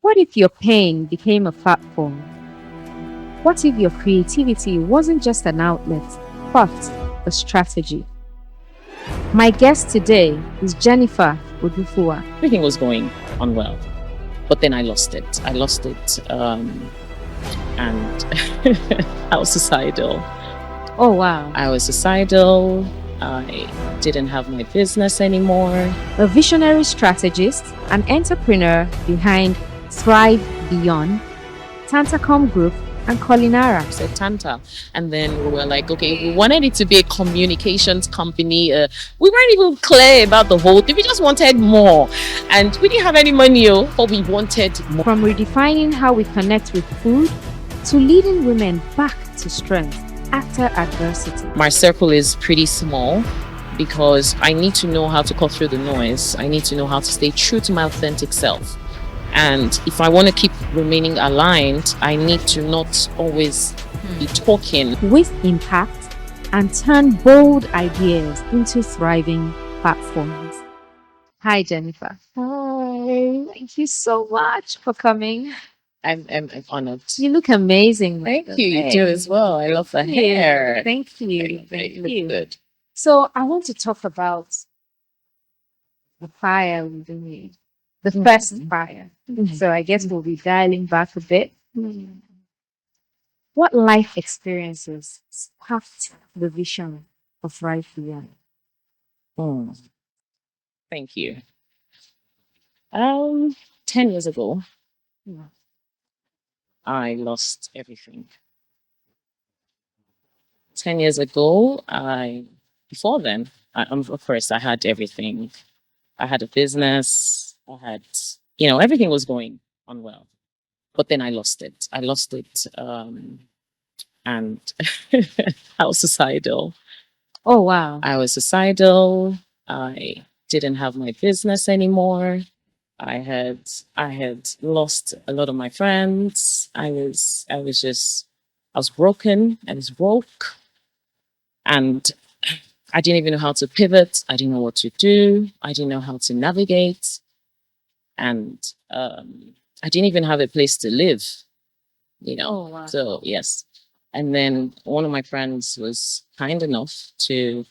What if your pain became a platform? What if your creativity wasn't just an outlet, but a strategy? My guest today is Jennifer Odufuwa. Everything was going on well, but then I lost it. And I was suicidal. Oh, wow. I was suicidal. I didn't have my business anymore. A visionary strategist, an entrepreneur behind Thrive Beyond, Tantacom Group, and Culinara. I said Tanta. And then we were like, okay, we wanted it to be a communications company. We weren't even clear about the whole thing. We just wanted more. And we didn't have any money, but we wanted more. From redefining how we connect with food to leading women back to strength after adversity. My circle is pretty small because I need to know how to cut through the noise. I need to know how to stay true to my authentic self. And if I want to keep remaining aligned, I need to not always be talking with impact and turn bold ideas into thriving platforms. Hi, Jennifer. Hi. Thank you so much for coming. I'm honored. You look amazing. Thank you. You do as well. I love the hair. Thank you. Thank you. Good. So I want to talk about the fire within you, the first fire. So I guess we'll be dialing back a bit. What life experiences sparked the vision of Right Beyond? Thank you. 10 years ago, I lost everything. 10 years ago, before then, of course, I had everything. I had a business. I had, everything was going on well. But then I lost it. And I was suicidal. Oh, wow. I was suicidal. I didn't have my business anymore. I had lost a lot of my friends. I was broken. I was broke. And I didn't even know how to pivot. I didn't know what to do. I didn't know how to navigate. And I didn't even have a place to live, Oh, wow. So, yes. And then one of my friends was kind enough to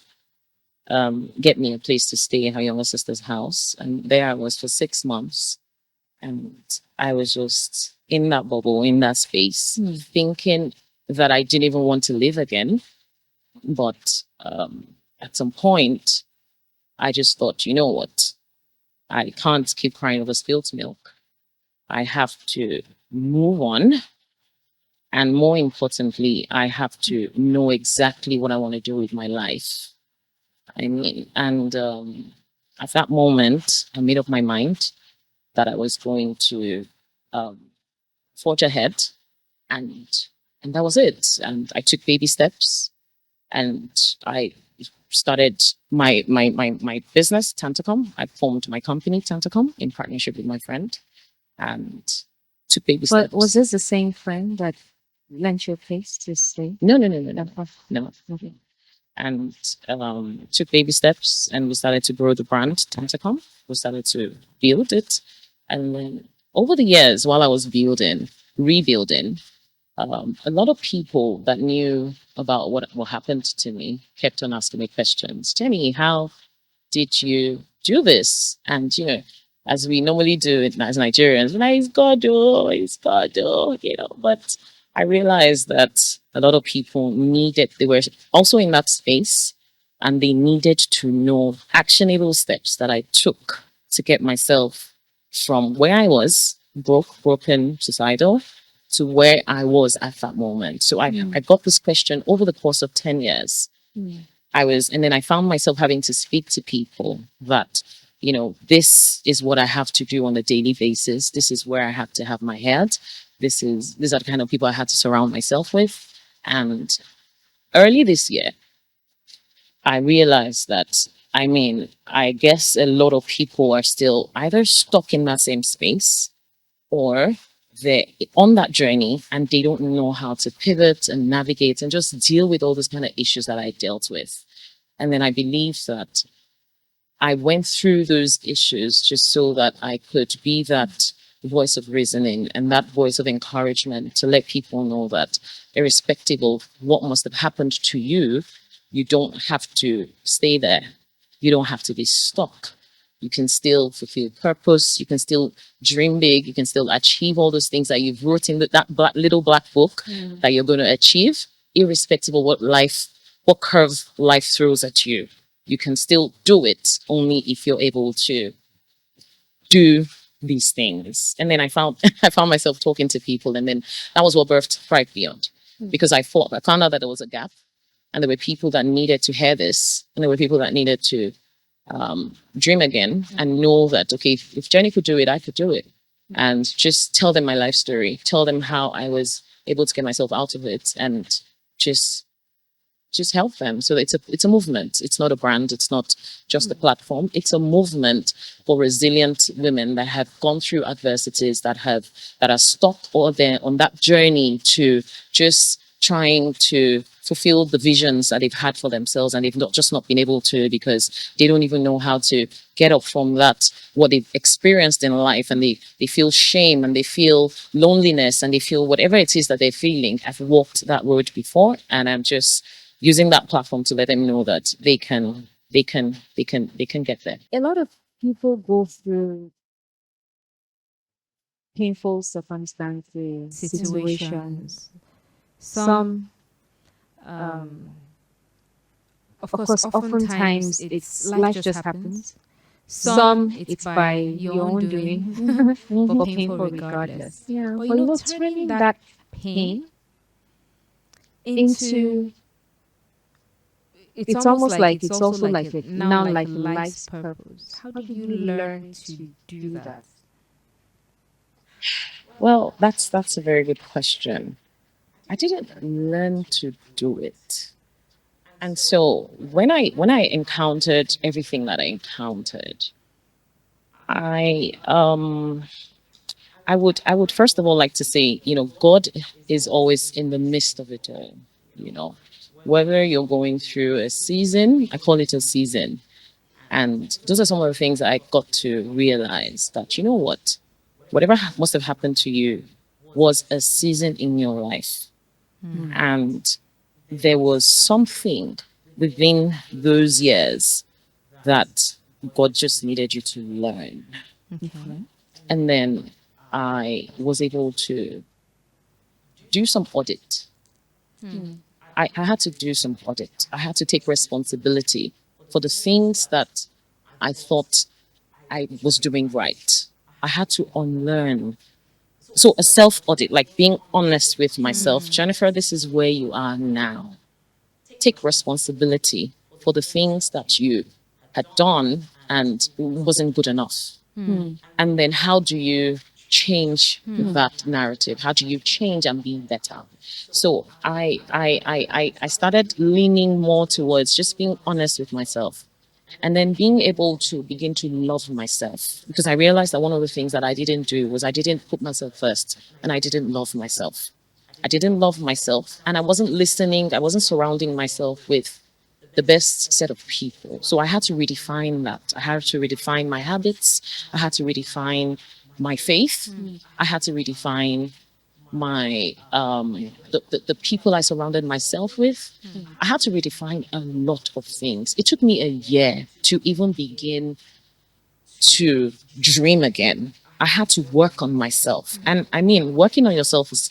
get me a place to stay in her younger sister's house. And there I was for 6 months. And I was just in that bubble, in that space, thinking that I didn't even want to live again. But at some point, I just thought, you know what? I can't keep crying over spilled milk. I have to move on. And more importantly, I have to know exactly what I want to do with my life. And at that moment, I made up my mind that I was going to forge ahead. And that was it. And I took baby steps. And I started my business, Tantacom. I formed my company, Tantacom, in partnership with my friend, and took baby steps. But was this the same friend that lent you a place to stay? No. Okay. And took baby steps, and we started to grow the brand, Tantacom. We started to build it. And then over the years, while I was rebuilding, a lot of people that knew about what happened to me kept on asking me questions. Jenny, how did you do this? And, as we normally do it as Nigerians, it's God, but I realized that a lot of people they were also in that space, and they needed to know actionable steps that I took to get myself from where I was, broken, suicidal, to where I was at that moment. So I got this question over the course of 10 years. And then I found myself having to speak to people that, this is what I have to do on a daily basis. This is where I have to have my head. These are the kind of people I had to surround myself with. And early this year, I realized that, I guess a lot of people are still either stuck in that same space, or they're on that journey and they don't know how to pivot and navigate and just deal with all those kind of issues that I dealt with. And then I believe that I went through those issues just so that I could be that voice of reasoning and that voice of encouragement to let people know that irrespective of what must have happened to you, you don't have to stay there. You don't have to be stuck. You can still fulfill purpose. You can still dream big. You can still achieve all those things that you've wrote in little black book that you're going to achieve, irrespective of what curve life throws at you. You can still do it only if you're able to do these things. And then I found I found myself talking to people, and then that was what birthed Thrive Beyond, because I found out that there was a gap, and there were people that needed to hear this, and there were people that needed to dream again and know that okay, if Jenny could do it, I could do it, and just tell them my life story, tell them how I was able to get myself out of it, and just just help them. So it's a movement. It's not a brand. It's not just a platform. It's a movement for resilient women that have gone through adversities, that are stuck or they're on that journey to just trying to fulfill the visions that they've had for themselves, and they've not been able to because they don't even know how to get up from that what they've experienced in life, and they feel shame and they feel loneliness and they feel whatever it is that they're feeling. I've walked that road before, and I'm just using that platform to let them know that they can get there. A lot of people go through painful circumstances, situations. Situations. Some, Some, um, of of course, course, oftentimes oftentimes it's it's life life just just happens. happens. Some Some, it's it's by by your your own own doing, doing, but but painful painful regardless. regardless. Yeah. But But turning turning that that pain pain into, into, it's almost like it's it's also also like like a a now now like a like life's life's purpose. purpose. How How did did you you learn learn to to do do that? that? Well, that's a very good question. I didn't learn to do it. And so when I encountered everything that I encountered, I I would first of all like to say, God is always in the midst of it all. You know, whether you're going through a season, I call it a season. And those are some of the things that I got to realize that, you know what, whatever must have happened to you was a season in your life. Hmm. And there was something within those years that God just needed you to learn. Okay. Okay. And then I was able to do some audit. Hmm. Hmm. I had to do some audit. I had to take responsibility for the things that I thought I was doing right. I had to unlearn. So a self audit, like being honest with myself. Hmm. Jennifer, this is where you are now. Take responsibility for the things that you had done and wasn't good enough. Hmm. Hmm. And then how do you change Hmm. that narrative? How do you change and be better? So I started leaning more towards just being honest with myself, and then being able to begin to love myself, because I realized that one of the things that I didn't do was I didn't put myself first, and I didn't love myself. I didn't love myself, and I wasn't listening. I wasn't surrounding myself with the best set of people. So I had to redefine that. I had to redefine my habits. I had to redefine my faith. Hmm. Hmm. I had to redefine my the people I surrounded myself with. Hmm. I had to redefine a lot of things. It took me a year to even begin to dream again. I had to work on myself. And I mean, working on yourself is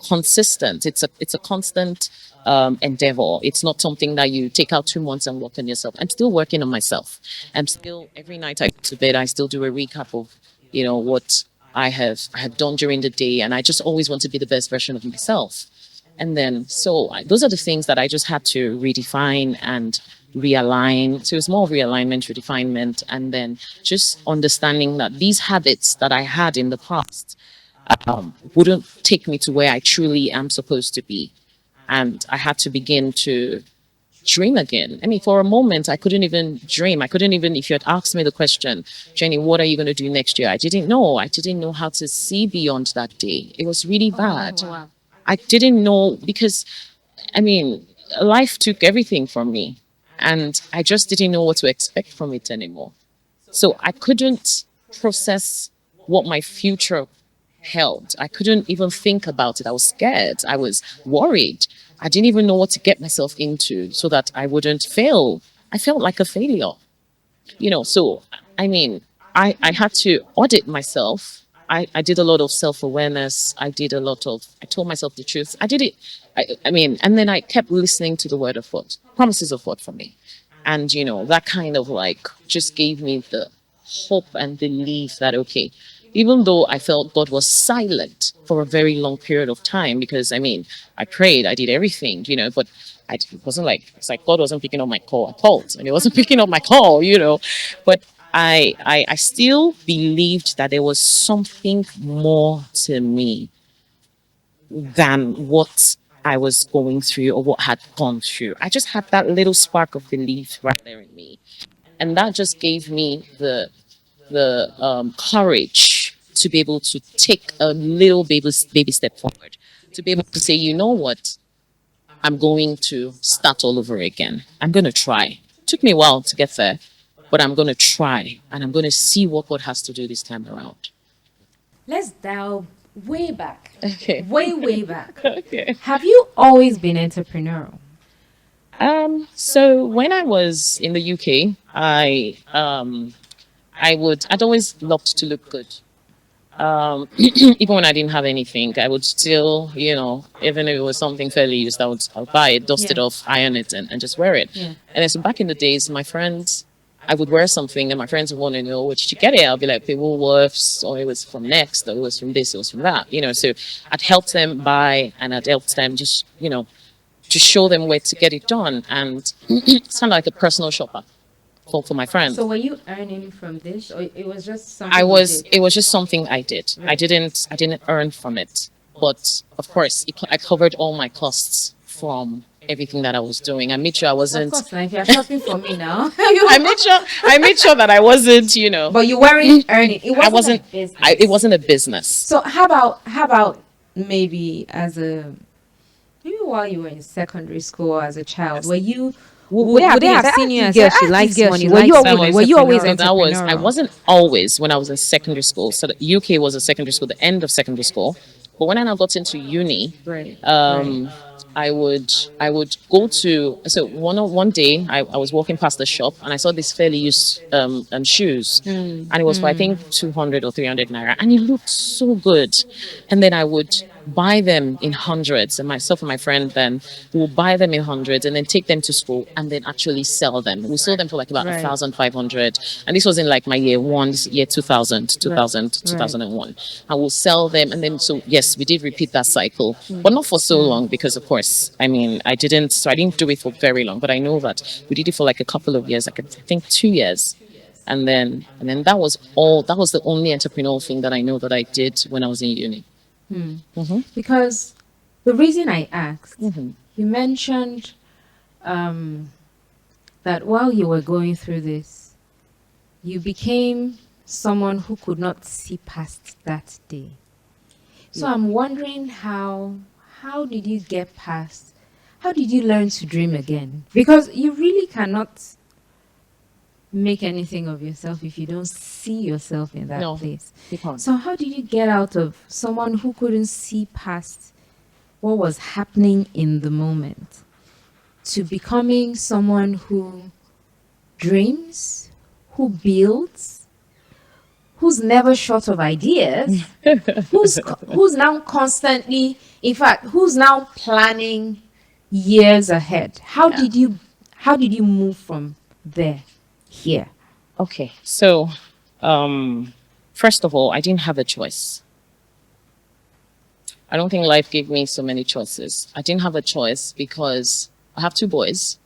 consistent. It's a constant endeavor. It's not something that you take out 2 months and work on yourself. I'm still working on myself. I'm still every night I go to bed, I still do a recap of, what I have done during the day. And I just always want to be the best version of myself. And then, those are the things that I just had to redefine and realign. So it's more of realignment, redefinement, and then just understanding that these habits that I had in the past wouldn't take me to where I truly am supposed to be. And I had to begin to dream again. I mean, for a moment, I couldn't even dream. I couldn't even, if you had asked me the question, Jenny, what are you going to do next year? I didn't know. I didn't know how to see beyond that day. It was really Oh bad. wow. I didn't know because I mean, life took everything from me, and I just didn't know what to expect from it anymore. So I couldn't process what my future held. I couldn't even think about it. I was scared. I was worried. I didn't even know what to get myself into so that I wouldn't fail. I felt like a failure. So I mean, I had to audit myself. I did a lot of self-awareness. I told myself the truth. I did it. And then I kept listening to the word of God, promises of God for me. And, that kind of like just gave me the hope and belief that, okay, even though I felt God was silent for a very long period of time, because I prayed, I did everything, but it wasn't like, it's like God wasn't picking up my call. I called and he wasn't picking up my call. But I still believed that there was something more to me than what I was going through or what had gone through. I just had that little spark of belief right there in me. And that just gave me the courage to be able to take a little baby step forward, to be able to say, you know what, I'm going to start all over again. I'm going to try. It took me a while to get there, but I'm going to try and I'm going to see what God has to do this time around. Let's dial way back. Okay. Way back. Okay. Have you always been entrepreneurial? So when I was in the UK, I'd always loved to look good. Even when I didn't have anything, I would still, even if it was something fairly used, I'll buy it, dust it off, iron it, and just wear it. Yeah. And then so back in the days, my friends, I would wear something, and my friends would want to know, where did you get it? I'll be like, Woolworths, or it was from Next, or it was from this, it was from that. So I'd help them buy, and I'd help them just show them where to get it done, and it's kind of like a personal shopper for my friends. So were you earning from this, or it was just something you did? It was just something I did. I didn't earn from it, but of course I covered all my costs from everything that I was doing. I made sure I Of wasn't. course, now, if you're shopping for me now, I made sure that I wasn't. but you weren't earning. It wasn't. I wasn't. A business. It wasn't a business. So how about maybe maybe while you were in secondary school or as a child, were you? Would they have seen you as girl, a she likes money. Were you always So that was. I entrepreneurial? wasn't always when I was in secondary school. So the UK was a secondary school, the end of secondary school. But when I now got into uni, Right. I would go to, so one day I was walking past the shop and I saw this fairly used shoes, and it was for I think 200 or 300 naira, and it looked so good. And then I would buy them in hundreds, and myself and my friend then will buy them in hundreds and then take them to school and then actually sell them. We sold them for like about Right. 1,500, and this was in like my year one, this year 2000, 2001. I will sell them, and then so yes, we did repeat that cycle, but not for so long because of course, I didn't do it for very long, but I know that we did it for like a couple of years, like I think 2 years. And then that was the only entrepreneurial thing that I know that I did when I was in uni. Because the reason I asked, Mm-hmm. you mentioned that while you were going through this, you became someone who could not see past that day. So I'm wondering how did you get past? How did you learn to dream again? Because you really cannot make anything of yourself if you don't see yourself in that No. place. You can't. So how did you get out of someone who couldn't see past what was happening in the moment to becoming someone who dreams, who builds, who's never short of ideas, who's now constantly, in fact, who's now planning years ahead? How did you move from there here? Okay, so first of all, I didn't have a choice. I don't think life gave me so many choices. I didn't have a choice because I have 2 boys.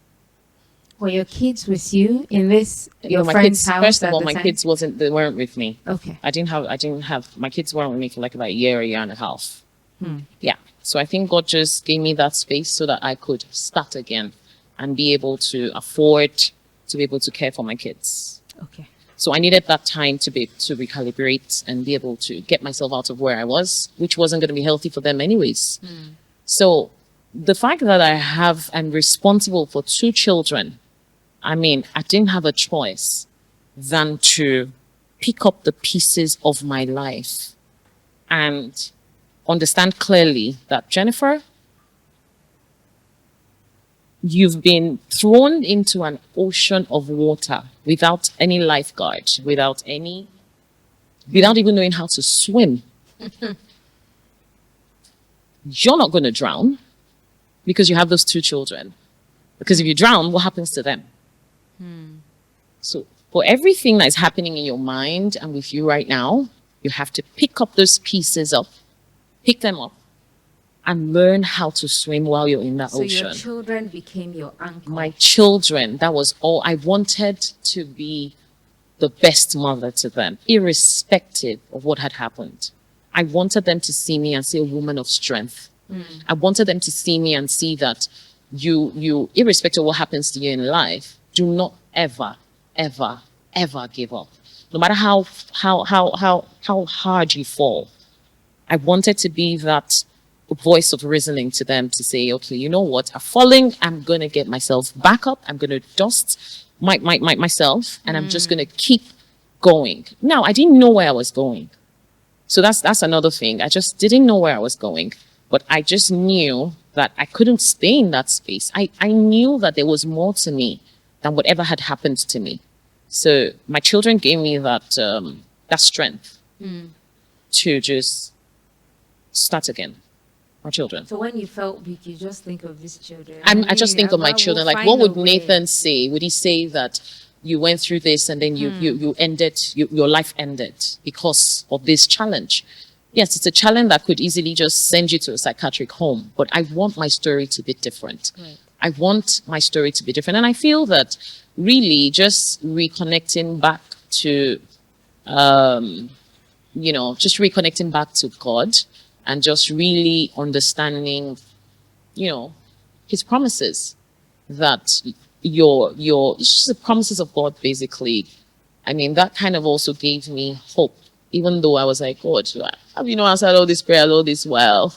Were your kids with you in this your My friend's kids, house? first of at all, the my time? kids they weren't with me. Okay. I didn't have my kids weren't with me for like about a year and a half. Hmm. Yeah. So I think God just gave me that space so that I could start again and be able to afford to be able to care for my kids. Okay. So I needed that time to recalibrate and be able to get myself out of where I was, which wasn't going to be healthy for them anyways. So the fact that I'm responsible for 2 children, I didn't have a choice than to pick up the pieces of my life and understand clearly that, Jennifer, you've been thrown into an ocean of water without any lifeguard, without even knowing how to swim. You're not going to drown because you have those 2 children. Because if you drown, what happens to them? So for everything that is happening in your mind and with you right now, you have to pick up those pieces up, pick them up, and learn how to swim while you're in that So ocean. your children became your anchor. My children, that was all. I wanted to be the best mother to them, irrespective of what had happened. I wanted them to see me and see a woman of strength. I wanted them to see me and see that you, irrespective of what happens to you in life, do not ever, ever, ever give up. No matter how hard you fall. I wanted to be that voice of reasoning to them to say, okay, you know what? I'm falling. I'm going to get myself back up. I'm going to dust myself, and I'm just going to keep going. Now, I didn't know where I was going. So that's another thing. I just didn't know where I was going, but I just knew that I couldn't stay in that space. I knew that there was more to me than whatever had happened to me. So my children gave me that strength to just start again. My children. So when you felt weak, you just think of these children. I just think of my Allah children. will Like, what find would a way. Nathan say? Would he say that you went through this and then you ended, your life ended because of this challenge? Yes, it's a challenge that could easily just send you to a psychiatric home, but I want my story to be different. Right. I want my story to be different. And I feel that really just reconnecting back to, just reconnecting back to God and just really understanding, his promises, that it's just the promises of God, basically. I mean, that kind of also gave me hope, even though I was like, God, have you not answered all this prayer, all this while,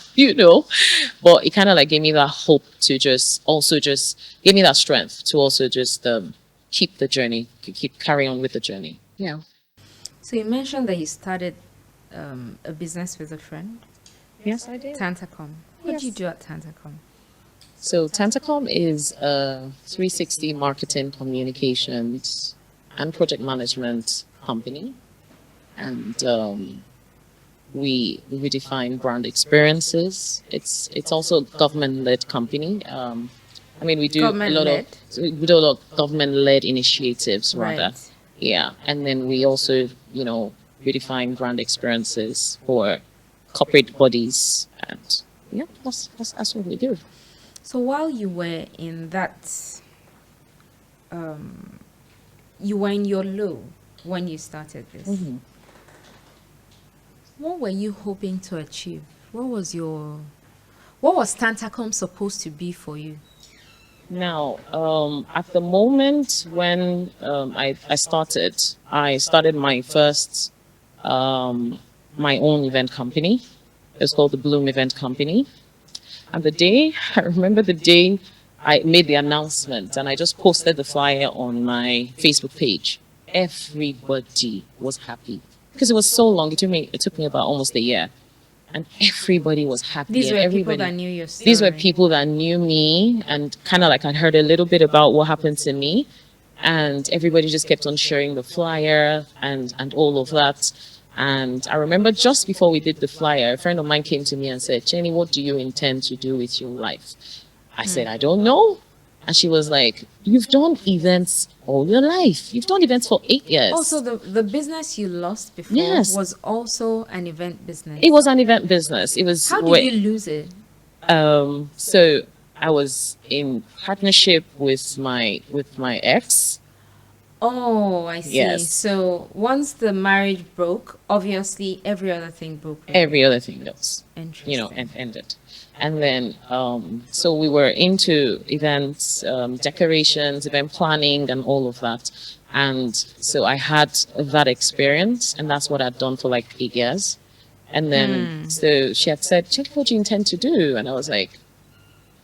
but it kind of like gave me that hope to just give me that strength to also just keep the journey, keep carrying on with the journey. Yeah. So you mentioned that you started a business with a friend, Yes, I did. Tantacom. What do you do at Tantacom? So Tantacom is a 360 marketing, communications, and project management company. And we define brand experiences. It's also a government-led company. We do a lot of government-led initiatives, rather. Right. Yeah, and then we also, redefine brand experiences for corporate bodies, and yeah, that's what we do. So while you were in that, you were in your low when you started this. What were you hoping to achieve? What was Tantacom supposed to be for you? Now, at the moment when I started my first, my own event company. It was called the Bloom Event Company. And I remember the day I made the announcement and I just posted the flyer on my Facebook page. Everybody was happy because it was so long. It took me about almost a year. And everybody was happy. These were people that knew your story. These were people that knew me and kind of like I'd heard a little bit about what happened to me. And everybody just kept on sharing the flyer and all of that. And I remember just before we did the flyer, a friend of mine came to me and said, Jenny, what do you intend to do with your life? I said, I don't know. And she was like, you've done events all your life. You've done events for 8 years. Also, the business you lost before was also an event business. It was an event business. It was. How did you lose it? So I was in partnership with my ex. Oh, I see. Yes. So once the marriage broke, obviously every other thing broke. Every other thing goes. Interesting. And ended. And then, so we were into events, decorations, event planning, and all of that. And so I had that experience, and that's what I'd done for like 8 years. And then, so she had said, check what you intend to do. And I was like,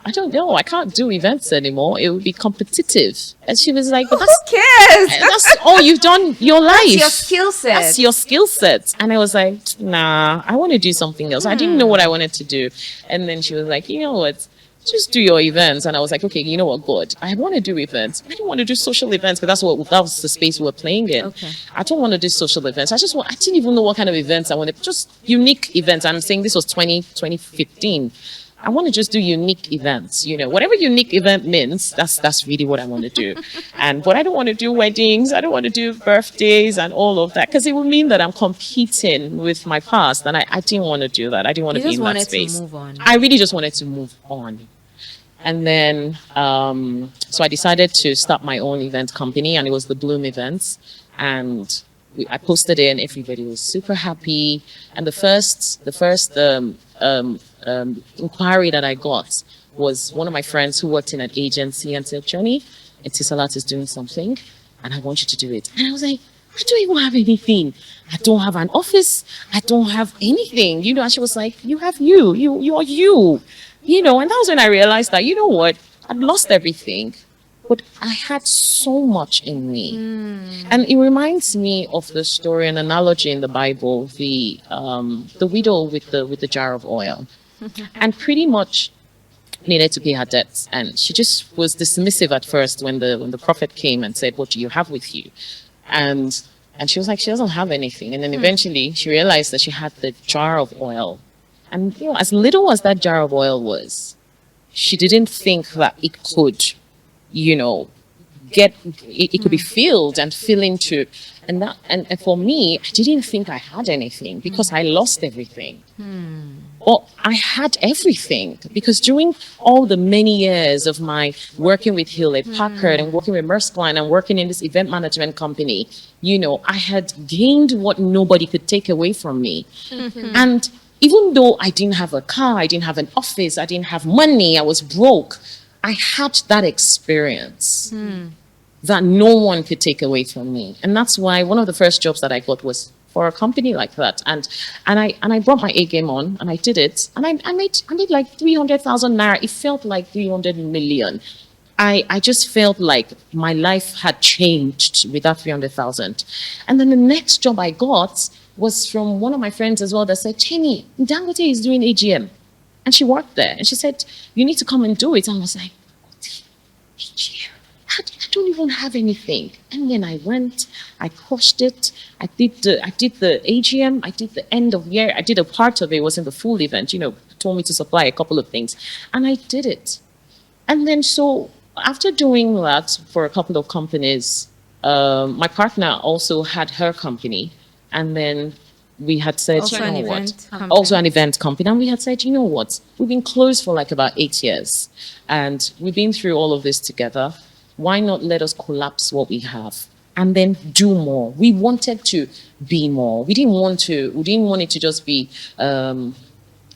I don't know. I can't do events anymore. It would be competitive. And she was like, but Who cares? that's all you've done your life. That's your skill set. That's your skill set. And I was like, nah, I want to do something else. I didn't know what I wanted to do. And then she was like, you know what? Just do your events. And I was like, okay, you know what, God, I want to do events. I don't want to do social events because that was the space we were playing in. Okay. I don't want to do social events. I didn't even know what kind of events I wanted. Just unique events. I'm saying this was 2015. I want to just do unique events, whatever unique event means, that's really what I want to do. But I don't want to do weddings. I don't want to do birthdays and all of that because it would mean that I'm competing with my past. And I didn't want to do that. I didn't want to be in that space. To move on. I really just wanted to move on. And then, so I decided to start my own event company, and it was the Bloom Events. And I posted it, and everybody was super happy. And the first inquiry that I got was one of my friends who worked in an agency and said, Johnny, Etisalat is doing something, and I want you to do it. And I was like, I don't even have anything. I don't have an office. I don't have anything. And she was like, you have you. You're you. And that was when I realized that, what? I'd lost everything, but I had so much in me. And it reminds me of the story, an analogy in the Bible, the widow with the jar of oil. And pretty much needed to pay her debts. And she just was dismissive at first when the prophet came and said, what do you have with you? And she was like, she doesn't have anything. And then eventually she realized that she had the jar of oil. And as little as that jar of oil was, she didn't think that it could, it could be filled and fill into. And for me, I didn't think I had anything because I lost everything. Well, I had everything because during all the many years of my working with Hewlett Packard and working with Maersk Line and working in this event management company, I had gained what nobody could take away from me. And even though I didn't have a car, I didn't have an office, I didn't have money, I was broke, I had that experience that no one could take away from me. And that's why one of the first jobs that I got was for a company like that. And I brought my A game on and I did it. And I made like 300,000 naira. It felt like 300 million. I just felt like my life had changed with that 300,000. And then the next job I got was from one of my friends as well that said, Cheney, Dangote is doing AGM. And she worked there. And she said, you need to come and do it. And I was like, AGM? I don't even have anything. And then I went, I crushed it. I did the AGM. I did the end of year. I did a part of it. It wasn't the full event. Told me to supply a couple of things. And I did it. And then so after doing that for a couple of companies, my partner also had her company. And then we had said, Also an event company. And we had said, we've been closed for like about 8 years. And we've been through all of this together. Why not let us collapse what we have and then do more? We wanted to be more. We didn't want it to just be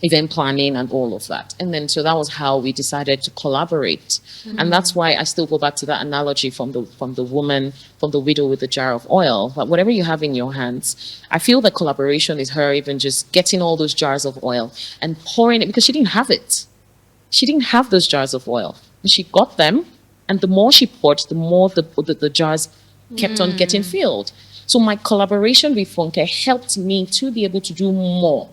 event planning and all of that. And then so that was how we decided to collaborate. And that's why I still go back to that analogy from the woman, from the widow with the jar of oil. But whatever you have in your hands, I feel that collaboration is her even just getting all those jars of oil and pouring it because she didn't have it. She didn't have those jars of oil. And she got them, and the more she poured, the more the jars kept on getting filled. So my collaboration with Funke helped me to be able to do more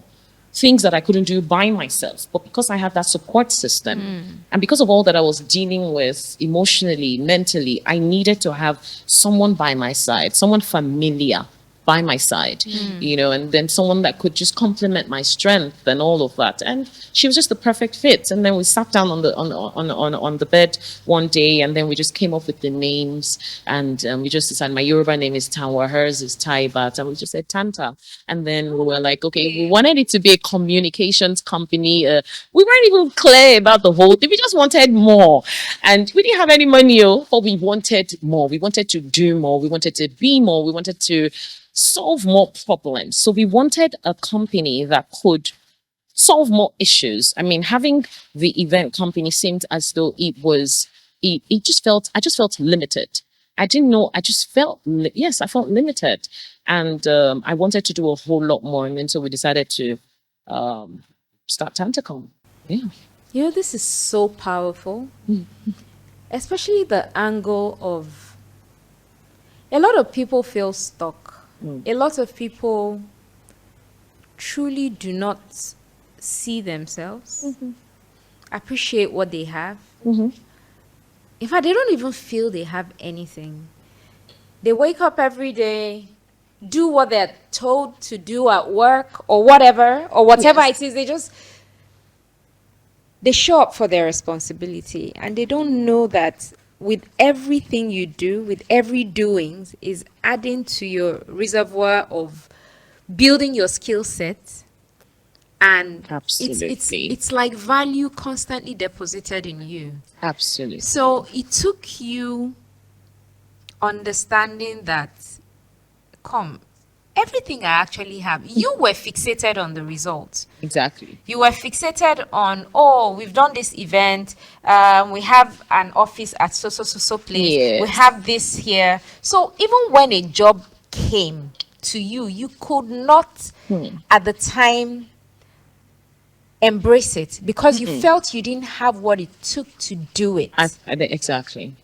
things that I couldn't do by myself. But because I had that support system and because of all that I was dealing with emotionally, mentally, I needed to have someone by my side, someone familiar by my side, and then someone that could just complement my strength and all of that. And she was just the perfect fit. And then we sat down on the bed one day, and then we just came up with the names, and we just decided my Yoruba name is Tanwa, hers is Taibat, and we just said Tanta. And then we were like, okay, we wanted it to be a communications company. We weren't even clear about the whole thing. We just wanted more, and we didn't have any money, but we wanted more. We wanted to do more. We wanted to be more. We wanted to solve more problems. So we wanted a company that could solve more issues. I mean, having the event company seemed as though I just felt limited. I didn't know, I felt limited. And I wanted to do a whole lot more. And then so we decided to start Tantacom. Yeah. You know, this is so powerful, especially the angle of a lot of people feel stuck. A lot of people truly do not see themselves, appreciate what they have. In fact, they don't even feel they have anything. They wake up every day, do what they're told to do at work or whatever it is. They show up for their responsibility, and they don't know that with everything you do, with every doings, is adding to your reservoir of building your skill set. And Absolutely. it's like value constantly deposited in you. Absolutely. So it took you understanding that, everything I actually have, you were fixated on the results. Exactly. You were fixated on, oh, we've done this event, we have an office at so place, we Yes. have this here. So even when a job came to you, you could not at the time embrace it because you felt you didn't have what it took to do it. Exactly.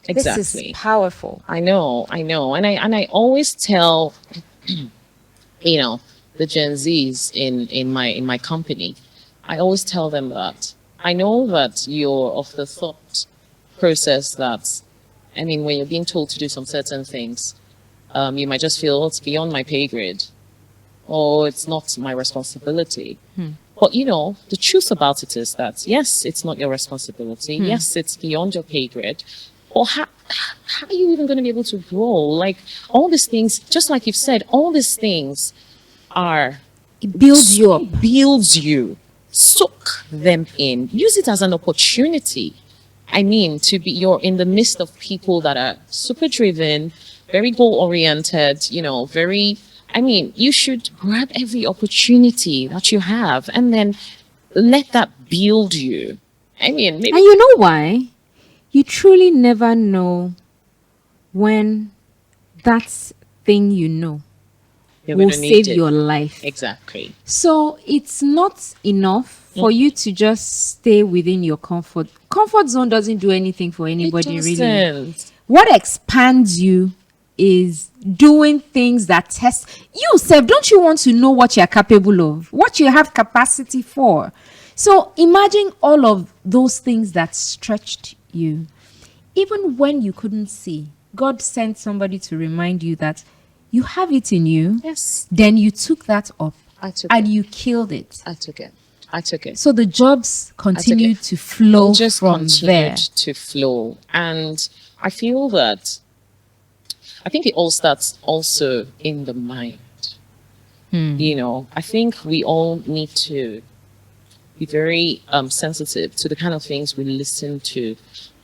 This Exactly. is powerful. I know, and I always tell, you know, the Gen Zs in my company, I always tell them that I know that you're of the thought process that, I mean, when you're being told to do some certain things, you might just feel, "Oh, it's beyond my pay grade, or it's not my responsibility." But you know, the truth about it is that yes, it's not your responsibility. Yes, it's beyond your pay grade. Or how are you even going to be able to grow? Like all these things, just like you've said, all these things are It builds you up. builds you. Soak them in. Use it as an opportunity. I mean, you're in the midst of people that are super driven, very goal oriented, you know, you should grab every opportunity that you have and then let that build you. I mean, maybe And you know why? You truly never know when that thing you know you're will going to need save it. your life. Exactly. So it's not enough for you to just stay within your comfort. Comfort zone doesn't do anything for anybody, It really. doesn't. What expands you is doing things that test you self. Don't you want to know what you're capable of, what you have capacity for? So imagine all of those things that stretched you. Even when you couldn't see, God sent somebody to remind you that you have it in you. Yes. Then you took that up I took and it. you killed it. I took it. I took it. So the jobs continued to flow It just from there. continued to flow. And I feel that, I think it all starts also in the mind. You know, I think we all need to be very sensitive to the kind of things we listen to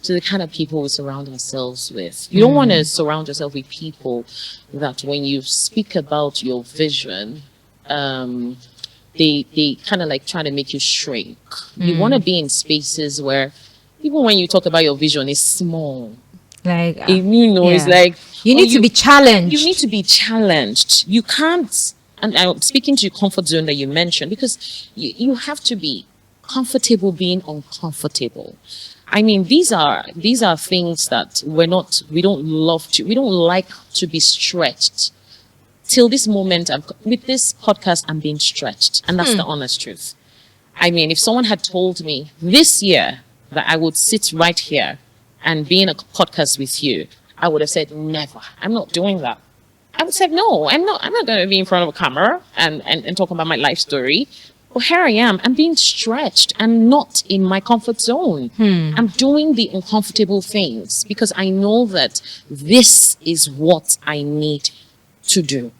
the kind of people we surround ourselves with. You don't want to surround yourself with people that when you speak about your vision, they kind of like try to make you shrink. You want to be in spaces where even when you talk about your vision, it's small. Like, It's like you need to be challenged. you need to be challenged. You can't, and I'm speaking to your comfort zone that you mentioned, because you have to be comfortable being uncomfortable. I mean, these are things that we don't like to be stretched. Till this moment, with this podcast, I'm being stretched. And that's the honest truth. I mean, if someone had told me this year that I would sit right here and be in a podcast with you, I would have said, never. I'm not doing that. I would say, no, I'm not going to be in front of a camera and talk about my life story. But here I am. I'm being stretched. I'm not in my comfort zone. I'm doing the uncomfortable things because I know that this is what I need to do.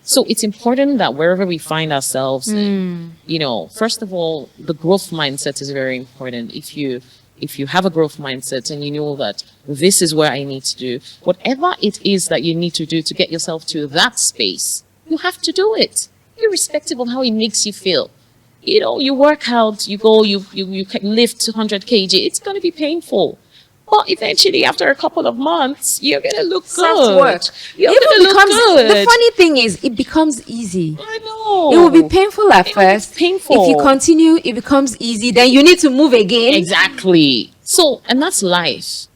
So it's important that wherever we find ourselves, you know, first of all, the growth mindset is very important. If you have a growth mindset and you know that this is where I need to do, whatever it is that you need to do to get yourself to that space, you have to do it, irrespective of how it makes you feel. You know, you work out, you go, you lift 200 kg, it's going to be painful. But eventually, after a couple of months, you're gonna look Start good. to work. You're Even gonna look becomes good. the funny thing is it becomes easy. I know. It will be painful at It will be first. painful. If you continue, it becomes easy. Then you need to move again. Exactly. So, and that's life.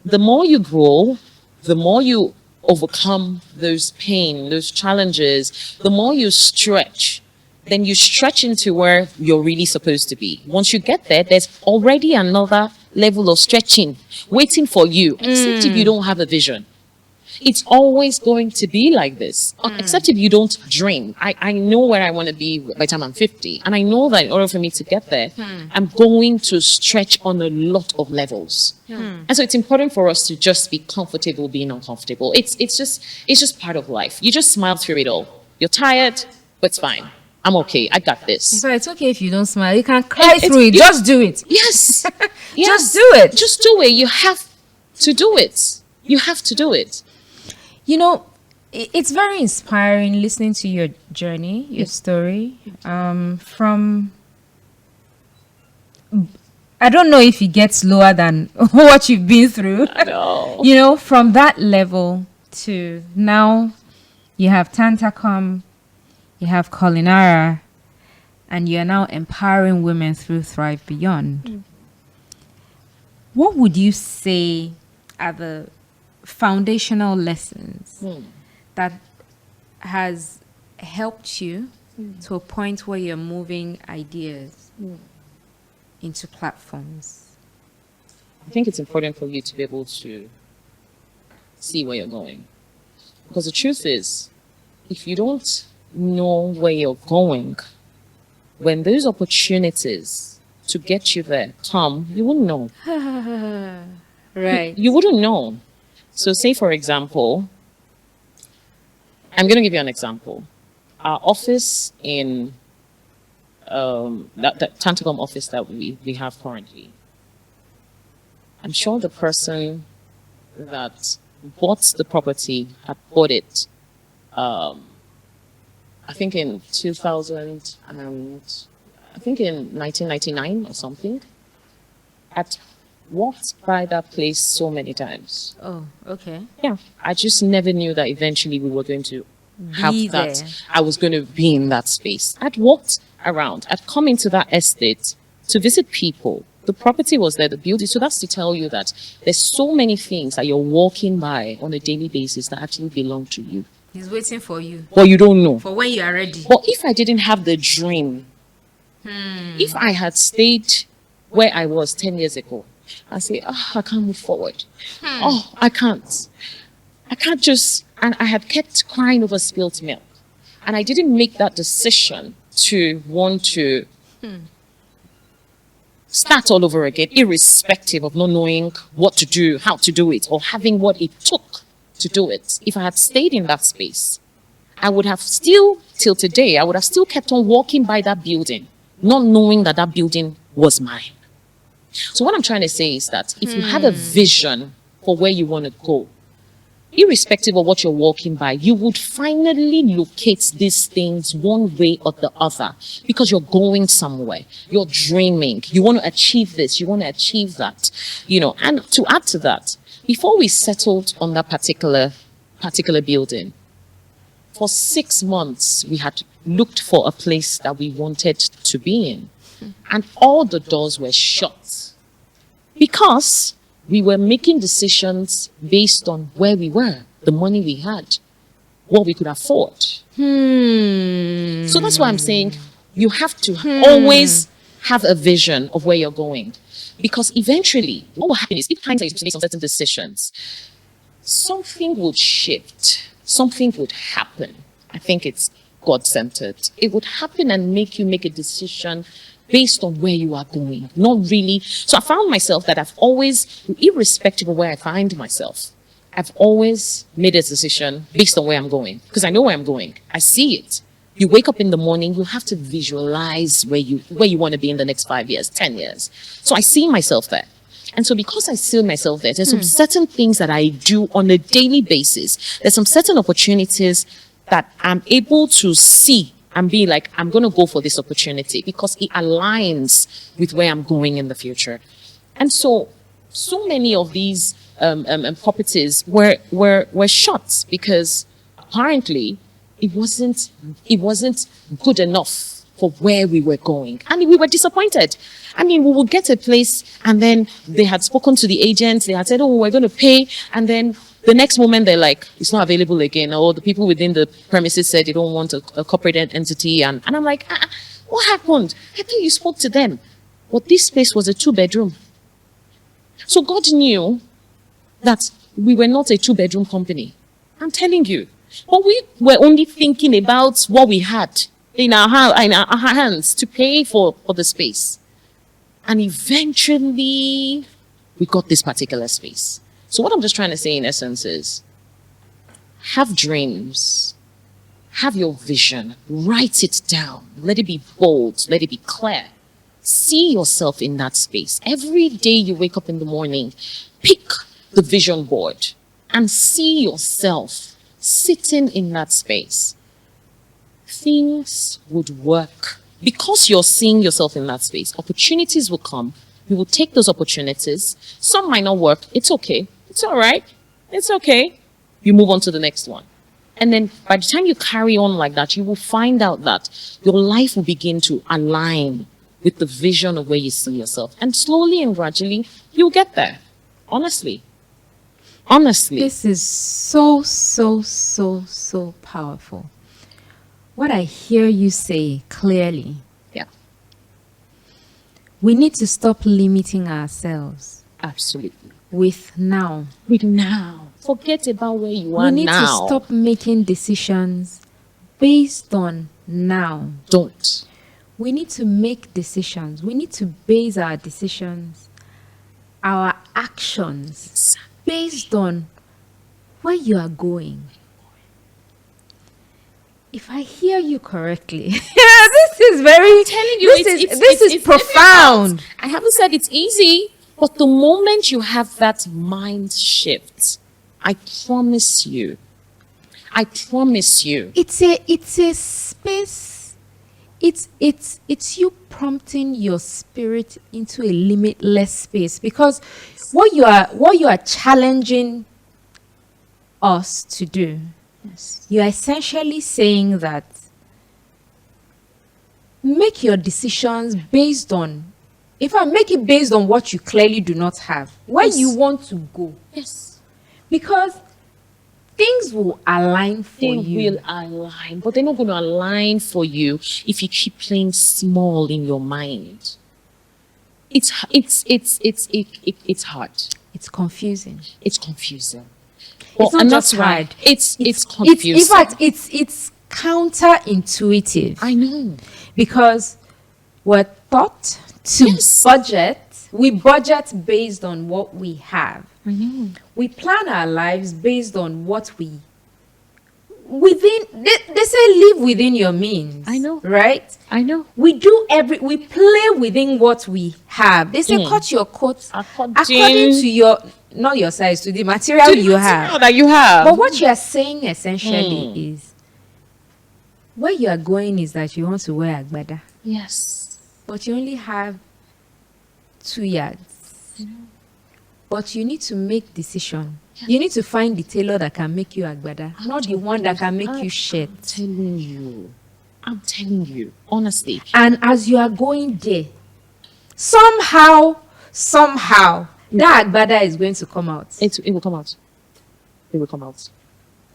The more you grow, the more you overcome those pain, those challenges, the more you stretch, then you stretch into where you're really supposed to be. Once you get there, there's already another level of stretching waiting for you, except if you don't have a vision. It's always going to be like this, except if you don't dream. I know where I want to be by the time I'm 50. And I know that in order for me to get there, I'm going to stretch on a lot of levels. And so it's important for us to just be comfortable being uncomfortable. It's just part of life. You just smile through it all. You're tired, but it's fine. I'm okay. I got this. So it's okay if you don't smile. You can cry It's- through it. yeah. Just do it. Yes. Just do it. Just do it. You have to do it. You have to do it. You know, it's very inspiring listening to your journey, your story. From I don't know if it gets lower than what you've been through. I know. You know, from that level to now, you have Tantacom, you have Colinara, and you are now empowering women through Thrive Beyond. What would you say are the foundational lessons that has helped you to a point where you're moving ideas into platforms? I think it's important for you to be able to see where you're going. Because the truth is, if you don't know where you're going, when those opportunities to get you there come, you wouldn't know. Right. You wouldn't know. So say, for example, I'm going to give you an example. Our office in that Tantacom office that we have currently, I'm sure the person that bought the property had bought it, I think in 2000 and I think in 1999 or something. Had walked by that place so many times. Oh, okay. Yeah, I just never knew that eventually we were going to have Be that. there. I was going to be in that space. I'd walked around. I'd come into that estate to visit people. The property was there, the building. So that's to tell you that there's so many things that you're walking by on a daily basis that actually belong to you. He's waiting for you. But you don't know. For when you are ready. But if I didn't have the dream, if I had stayed where I was 10 years ago, I say, I can't move forward. Oh, I can't. I can't just, and I had kept crying over spilt milk. And I didn't make that decision to want to start all over again, irrespective of not knowing what to do, how to do it, or having what it took to do it. If I had stayed in that space, I would have still, till today, I would have still kept on walking by that building, not knowing that that building was mine. So what I'm trying to say is that if you have a vision for where you want to go, irrespective of what you're walking by, you would finally locate these things one way or the other because you're going somewhere. You're dreaming. You want to achieve this. You want to achieve that. You know, and to add to that, before we settled on that particular building, for 6 months, we had looked for a place that we wanted to be in. And all the doors were shut because we were making decisions based on where we were, the money we had, what we could afford. So that's why I'm saying you have to always have a vision of where you're going. Because eventually, what will happen is, if times are based on certain decisions, something would shift, something would happen. I think it's God-centered. It would happen and make you make a decision based on where you are going, not really. So I found myself that I've always, irrespective of where I find myself, I've always made a decision based on where I'm going, because I know where I'm going. I see it. You wake up in the morning, you have to visualize where you want to be in the next 5 years, 10 years. So I see myself there. And so because I see myself there, there's some certain things that I do on a daily basis. There's some certain opportunities that I'm able to see and be like, I'm going to go for this opportunity because it aligns with where I'm going in the future. And so so many of these properties were shut because apparently it wasn't good enough for where we were going, and we were disappointed. I mean, we would get a place, and then they had spoken to the agents. They had said, "Oh, we're going to pay," and then the next moment they're like, "It's not available again," or the people within the premises said they don't want a corporate entity, and I'm like, what happened? I thought you spoke to them. But this place was a 2-bedroom. So God knew that we were not a 2-bedroom company. I'm telling you. But we were only thinking about what we had in our hands to pay for the space. And eventually, we got this particular space. So what I'm just trying to say in essence is, have dreams. Have your vision. Write it down. Let it be bold. Let it be clear. See yourself in that space. Every day you wake up in the morning, pick the vision board and see yourself sitting in that space. Things would work. Because you're seeing yourself in that space, opportunities will come. You will take those opportunities. Some might not work. It's okay. It's all right. It's okay. You move on to the next one. And then by the time you carry on like that, you will find out that your life will begin to align with the vision of where you see yourself. And slowly and gradually, you'll get there. Honestly. Honestly. This is so powerful. What I hear you say clearly. Yeah. We need to stop limiting ourselves. Absolutely. With now. With now. Forget about where you are now. We need to stop making decisions based on now. Don't. We need to make decisions. We need to base our decisions, our actions, based on where you are going. If I hear you correctly, this is very. I'm telling you, this is profound. Difficult. I haven't said it's easy, but the moment you have that mind shift, I promise you. It's a space. It's you prompting your spirit into a limitless space, because what you are challenging us to do, yes, you are essentially saying that make your decisions based on, make it based on what you clearly do not have, where yes, you want to go. Yes. Because things will align for you. They will align, but they're not going to align for you if you keep playing small in your mind. It's hard. It's confusing. It's confusing. It's not just hard. It's confusing. In fact, it's counterintuitive. I know. Because we're taught to Yes. budget. We budget based on what we have. I know. We plan our lives based on what they say live within your means. I know. Right? I know. We play within what we have. They say cut your coat according to your, not your size, to the material you have. That you have. But what you are saying essentially is, where you are going is that you want to wear agbada, Yes. but you only have 2 yards. But you need to make decision. Yeah. You need to find the tailor that can make you agbada, not the one that can make you shirt. I'm telling you, honestly. And as you are going there, somehow, that agbada is going to come out. It will come out. It will come out.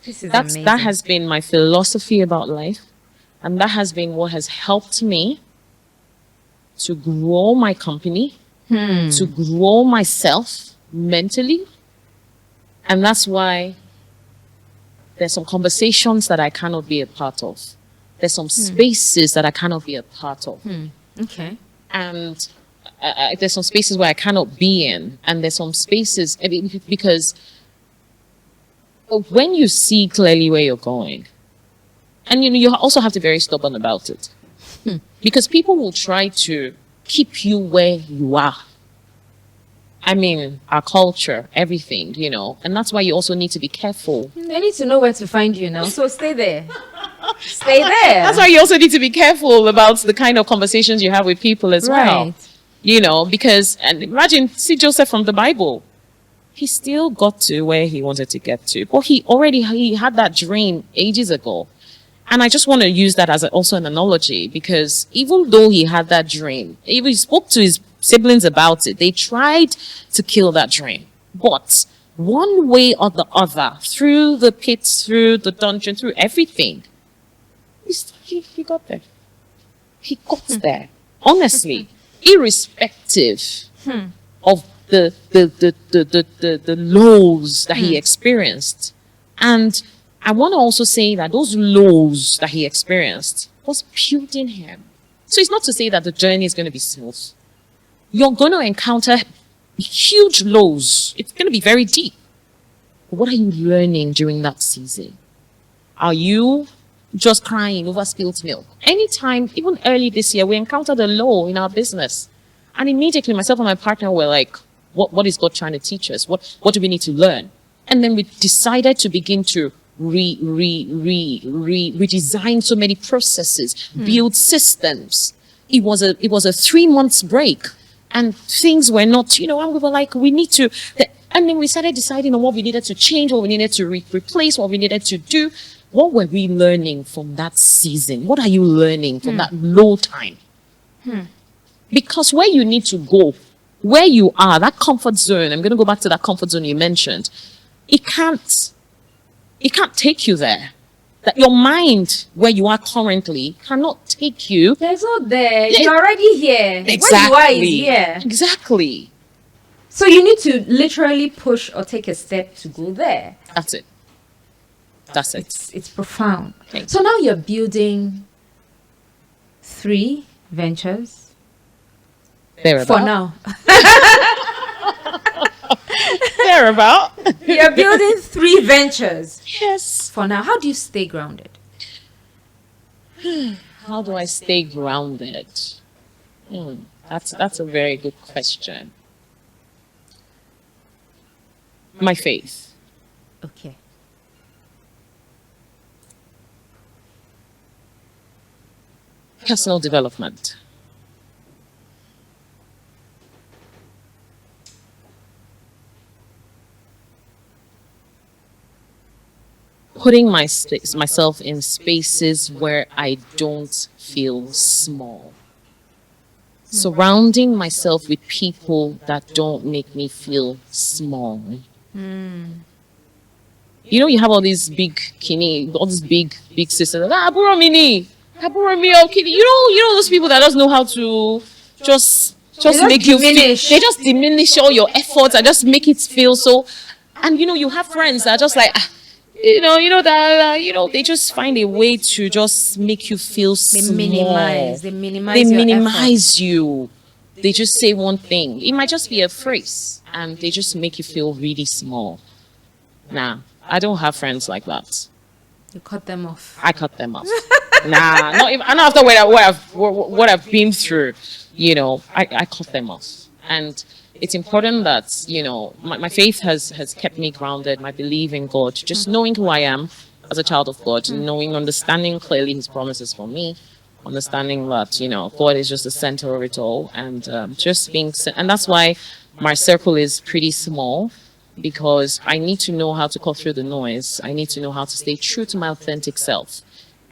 This is amazing. That has been my philosophy about life. And that has been what has helped me to grow my company, to grow myself mentally. And that's why there's some conversations that I cannot be a part of. There's some spaces that I cannot be a part of. Okay. And there's some spaces where I cannot be in. And there's some spaces, because when you see clearly where you're going, and you also have to be very stubborn about it. Because people will try to keep you where you are. I mean, our culture, everything, and that's why you also need to be careful. They need to know where to find you now, so stay there. Stay there. That's why you also need to be careful about the kind of conversations you have with people as well. Right. Because, and imagine, see Joseph from the Bible. He still got to where he wanted to get to, but he had that dream ages ago. And I just want to use that as also an analogy, because even though he had that dream, even he spoke to his siblings about it, they tried to kill that dream. But one way or the other, through the pits, through the dungeon, through everything, he got there. He got there. Honestly, irrespective of the lows that he experienced. And I want to also say that those lows that he experienced was building him. So it's not to say that the journey is going to be smooth. You're going to encounter huge lows. It's going to be very deep. But what are you learning during that season? Are you just crying over spilled milk? Anytime, even early this year, we encountered a low in our business. And immediately myself and my partner were like, what is God trying to teach us? What do we need to learn? And then we decided to begin to redesign so many processes, build systems. It was a 3 months break, and things were not, and we were like, we need to, and then we started deciding on what we needed to change, what we needed to replace, what we needed to do. What were we learning from that season? What are you learning from that low time? Because where you need to go, where you are, that comfort zone, I'm going to go back to that comfort zone you mentioned, it can't take you there. That your mind, where you are currently, cannot take you. There's no there. You're already here. Exactly. Where you are is here. Exactly. So you need to literally push or take a step to go there. That's it. It's profound. Thanks. So now you're building 3 ventures. Thereabout. For now. Thereabout. You're building 3 ventures. Yes. For now. How do you stay grounded? How do I stay grounded? That's a very good question. My faith. Okay. Personal development. Putting myself in spaces where I don't feel small. Surrounding myself with people that don't make me feel small. You have all these big all these big sisters. Aburo mini, aburo mi o kini. You know those people that just know how to just make you feel. They just diminish all your efforts and just make it feel so. And you have friends that are just like, they just find a way to just make you feel small. They minimize you. They just say one thing. It might just be a phrase, and they just make you feel really small. Nah, I don't have friends like that. You cut them off. I cut them off. Nah, not after what I've been through. I cut them off. And it's important that, my faith has kept me grounded, my belief in God, just knowing who I am as a child of God, understanding clearly his promises for me, understanding that, God is just the center of it all, and and that's why my circle is pretty small, because I need to know how to cut through the noise. I need to know how to stay true to my authentic self.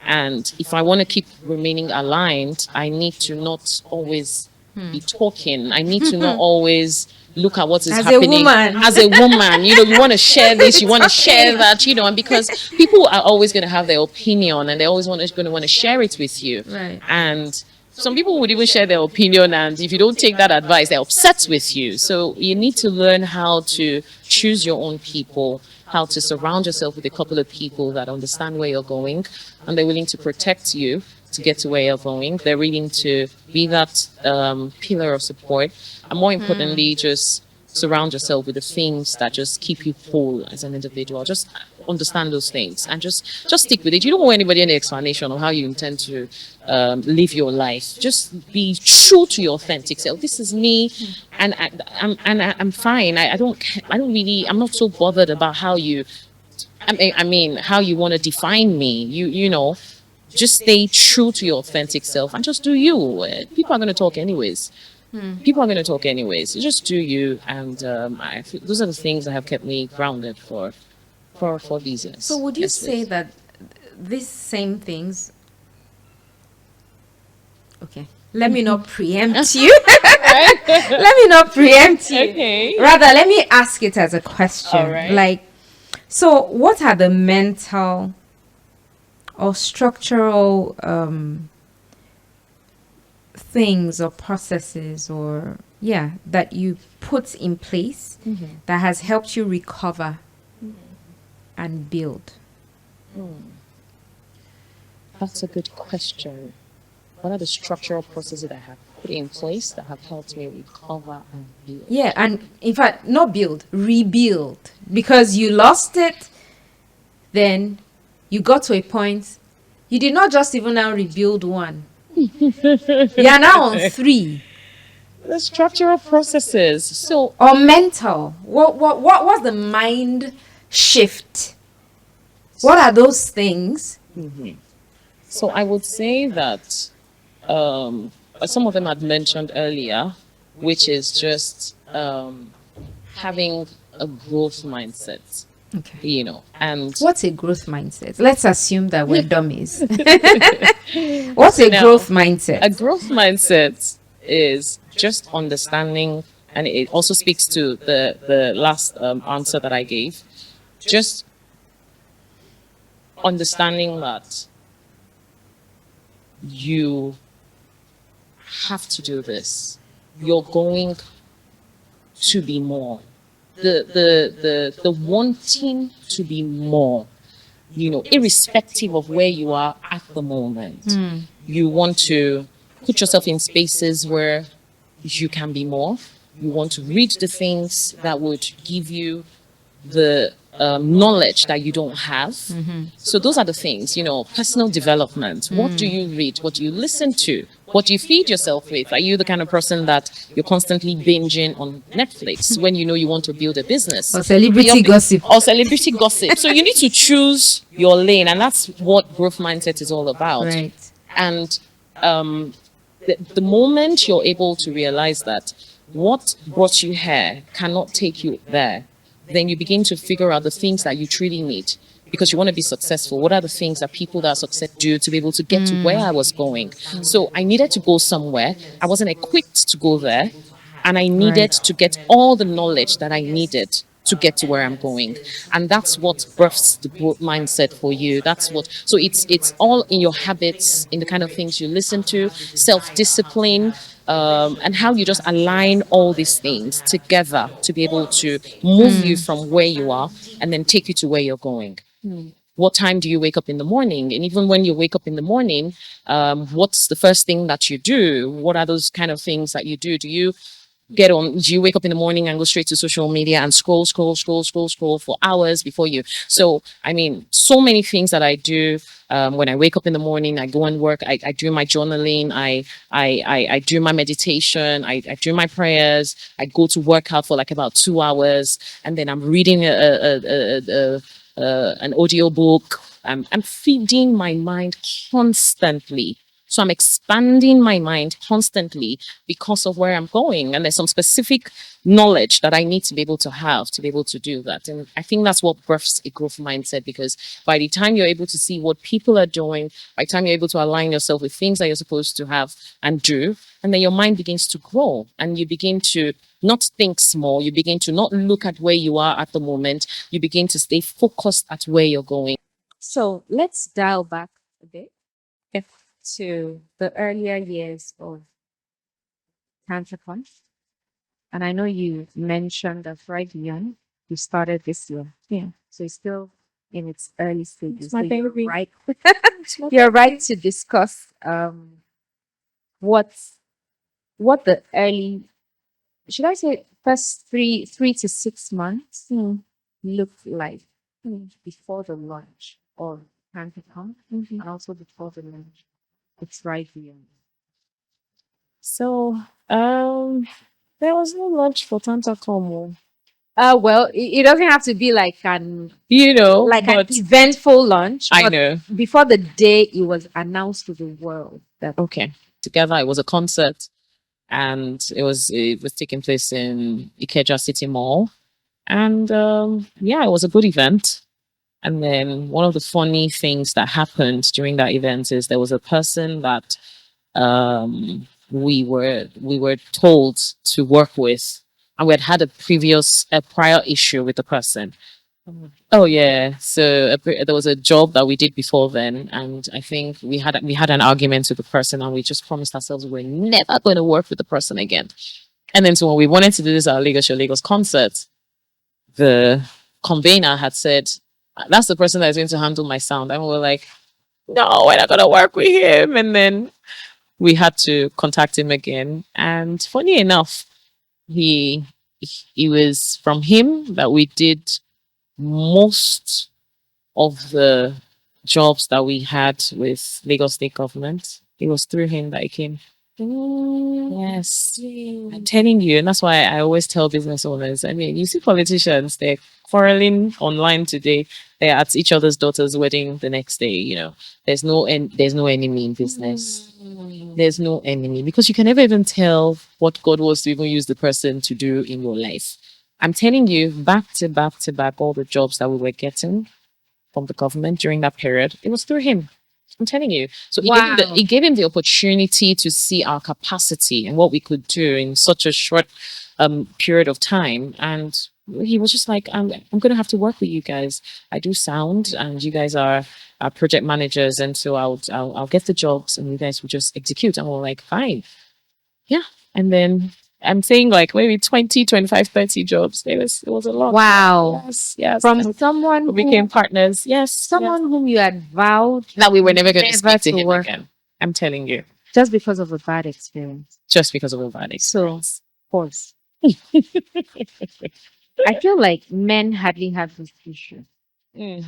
And if I want to keep remaining aligned, I need to not always be talking. I need to not always look at what is happening as a woman. You want to share this, you want to share that, and because people are always going to have their opinion, and they're always going to want to share it with you. Right. And some people would even share their opinion, and if you don't take that advice, they're upset with you. So you need to learn how to choose your own people, how to surround yourself with a couple of people that understand where you're going, and they're willing to protect you to get to where you're going. They're willing to be that pillar of support, and more importantly, just surround yourself with the things that just keep you whole as an individual. Just understand those things and just stick with it. You don't owe anybody any explanation of how you intend to live your life. Just be true to your authentic self. This is me, and I'm fine. I'm not so bothered about how you how you want to define me. Just stay true to your authentic self and just do you. People are going to talk anyways. People are going to talk anyways. You just do you, and I feel those are the things that have kept me grounded for these years. So would you Yes, say please. that these same things? Okay, let me not preempt you. Let me not preempt you. Okay. Rather, let me ask it as a question. All right. Like, so what are the mental or structural things or processes or that you put in place that has helped you recover and build? That's a good question. What are the structural processes that I have put in place that have helped me recover and build? Yeah, and in fact, not build, rebuild. Because you lost it, then you got to a point, you did not just even now rebuild one. You are now on 3. The structural processes. So Or mental. What's the mind shift? What are those things? So I would say that some of them I'd mentioned earlier, which is just having a growth mindset, Okay. you know, and What's a growth mindset? Let's assume that we're dummies. What's a Now, growth mindset? a growth mindset is just understanding, and it also speaks to the last answer that I gave. Just understanding that you have to do this. You're going to be more. The wanting to be more, you know, irrespective of where you are at the moment. You want to put yourself in spaces where you can be more. You want to read the things that would give you the knowledge that you don't have. So those are the things, you know, personal development. What do you read? What do you listen to? What do you feed yourself with? Are you the kind of person that you're constantly binging on Netflix when you know you want to build a business? Or celebrity gossip. Or celebrity gossip. So you need to choose your lane, and that's what growth mindset is all about. Right. And the moment you're able to realize that what brought you here cannot take you there, then you begin to figure out the things that you truly need because you want to be successful. What are the things that people that are successful do to be able to get to where I was going? So I needed to go somewhere. I wasn't equipped to go there, and I needed Right. to get all the knowledge that I needed to get to where I'm going. And that's what births the growth mindset for you. That's what, so it's all in your habits, in the kind of things you listen to, self-discipline, and how you just align all these things together to be able to move you from where you are and then take you to where you're going. What time do you wake up in the morning? And even when you wake up in the morning, what's the first thing that you do? What are those kind of things that you do? Do you wake up in the morning and go straight to social media and scroll for hours before you? So, I mean, so many things that I do. When I wake up in the morning, I go and work. I do my journaling. I do my meditation. I do my prayers. I go to work out for like about 2 hours, and then I'm reading an audio book. I'm feeding my mind constantly. So I'm expanding my mind constantly because of where I'm going. And there's some specific knowledge that I need to be able to have to be able to do that. And I think that's what births a growth mindset, because by the time you're able to see what people are doing, by the time you're able to align yourself with things that you're supposed to have and do, and then your mind begins to grow and you begin to not think small. You begin to not look at where you are at the moment. You begin to stay focused at where you're going. So let's dial back a bit to the earlier years of TantraCon. And I know you mentioned that right young, you started this year. Yeah. So it's still in its early stages. my So you're baby. right. You're right to discuss what what the early, should I say, first three to 6 months looked like before the launch of TantraCon and also before the launch. It's right here. So, there was no lunch for Tanta Como, Well, it doesn't have to be like an but eventful launch, I but know. before the day it was announced to the world that Okay. Together, it was a concert. and it was taking place in Ikeja City Mall. And yeah, it was a good event. And then one of the funny things that happened during that event is there was a person that we were told to work with, and we had a prior issue with the person. Oh yeah, so there was a job that we did before then, and I think we had an argument with the person, and we just promised ourselves we're never going to work with the person again. And then so when we wanted to do this our Lagos Show Lagos concert, the convener had said, "That's the person that is going to handle my sound," and we were like, "No, we're not going to work with him." And then we had to contact him again, and funny enough, he it was from him that we did most of the jobs that we had with Lagos State government. It was through him that it came. Yes, I'm telling you, and that's why I always tell business owners. I mean, you see politicians, they're quarreling online today. They're at each other's daughter's wedding the next day. There's no enemy in business. There's no enemy, because you can never even tell what God wants to even use the person to do in your life. I'm telling you, back to back to back, all the jobs that we were getting from the government during that period, it was through him. I'm telling you. So Wow. it gave him the opportunity to see our capacity and what we could do in such a short period of time. And he was just like, I'm going to have to work with you guys. I do sound, and you guys are project managers. And so I'll get the jobs, and you guys will just execute. And we're like, fine. Yeah. And then I'm saying like maybe 20, 25, 30 jobs. It was a lot. Wow. Yes. Yes. From And someone we became partners. Yes. someone whom you had vowed That we were never going to never speak to to him work. again. I'm telling you, just because of a bad experience. just because of a bad So, experience. of course. I feel like men hardly have this issue Mm.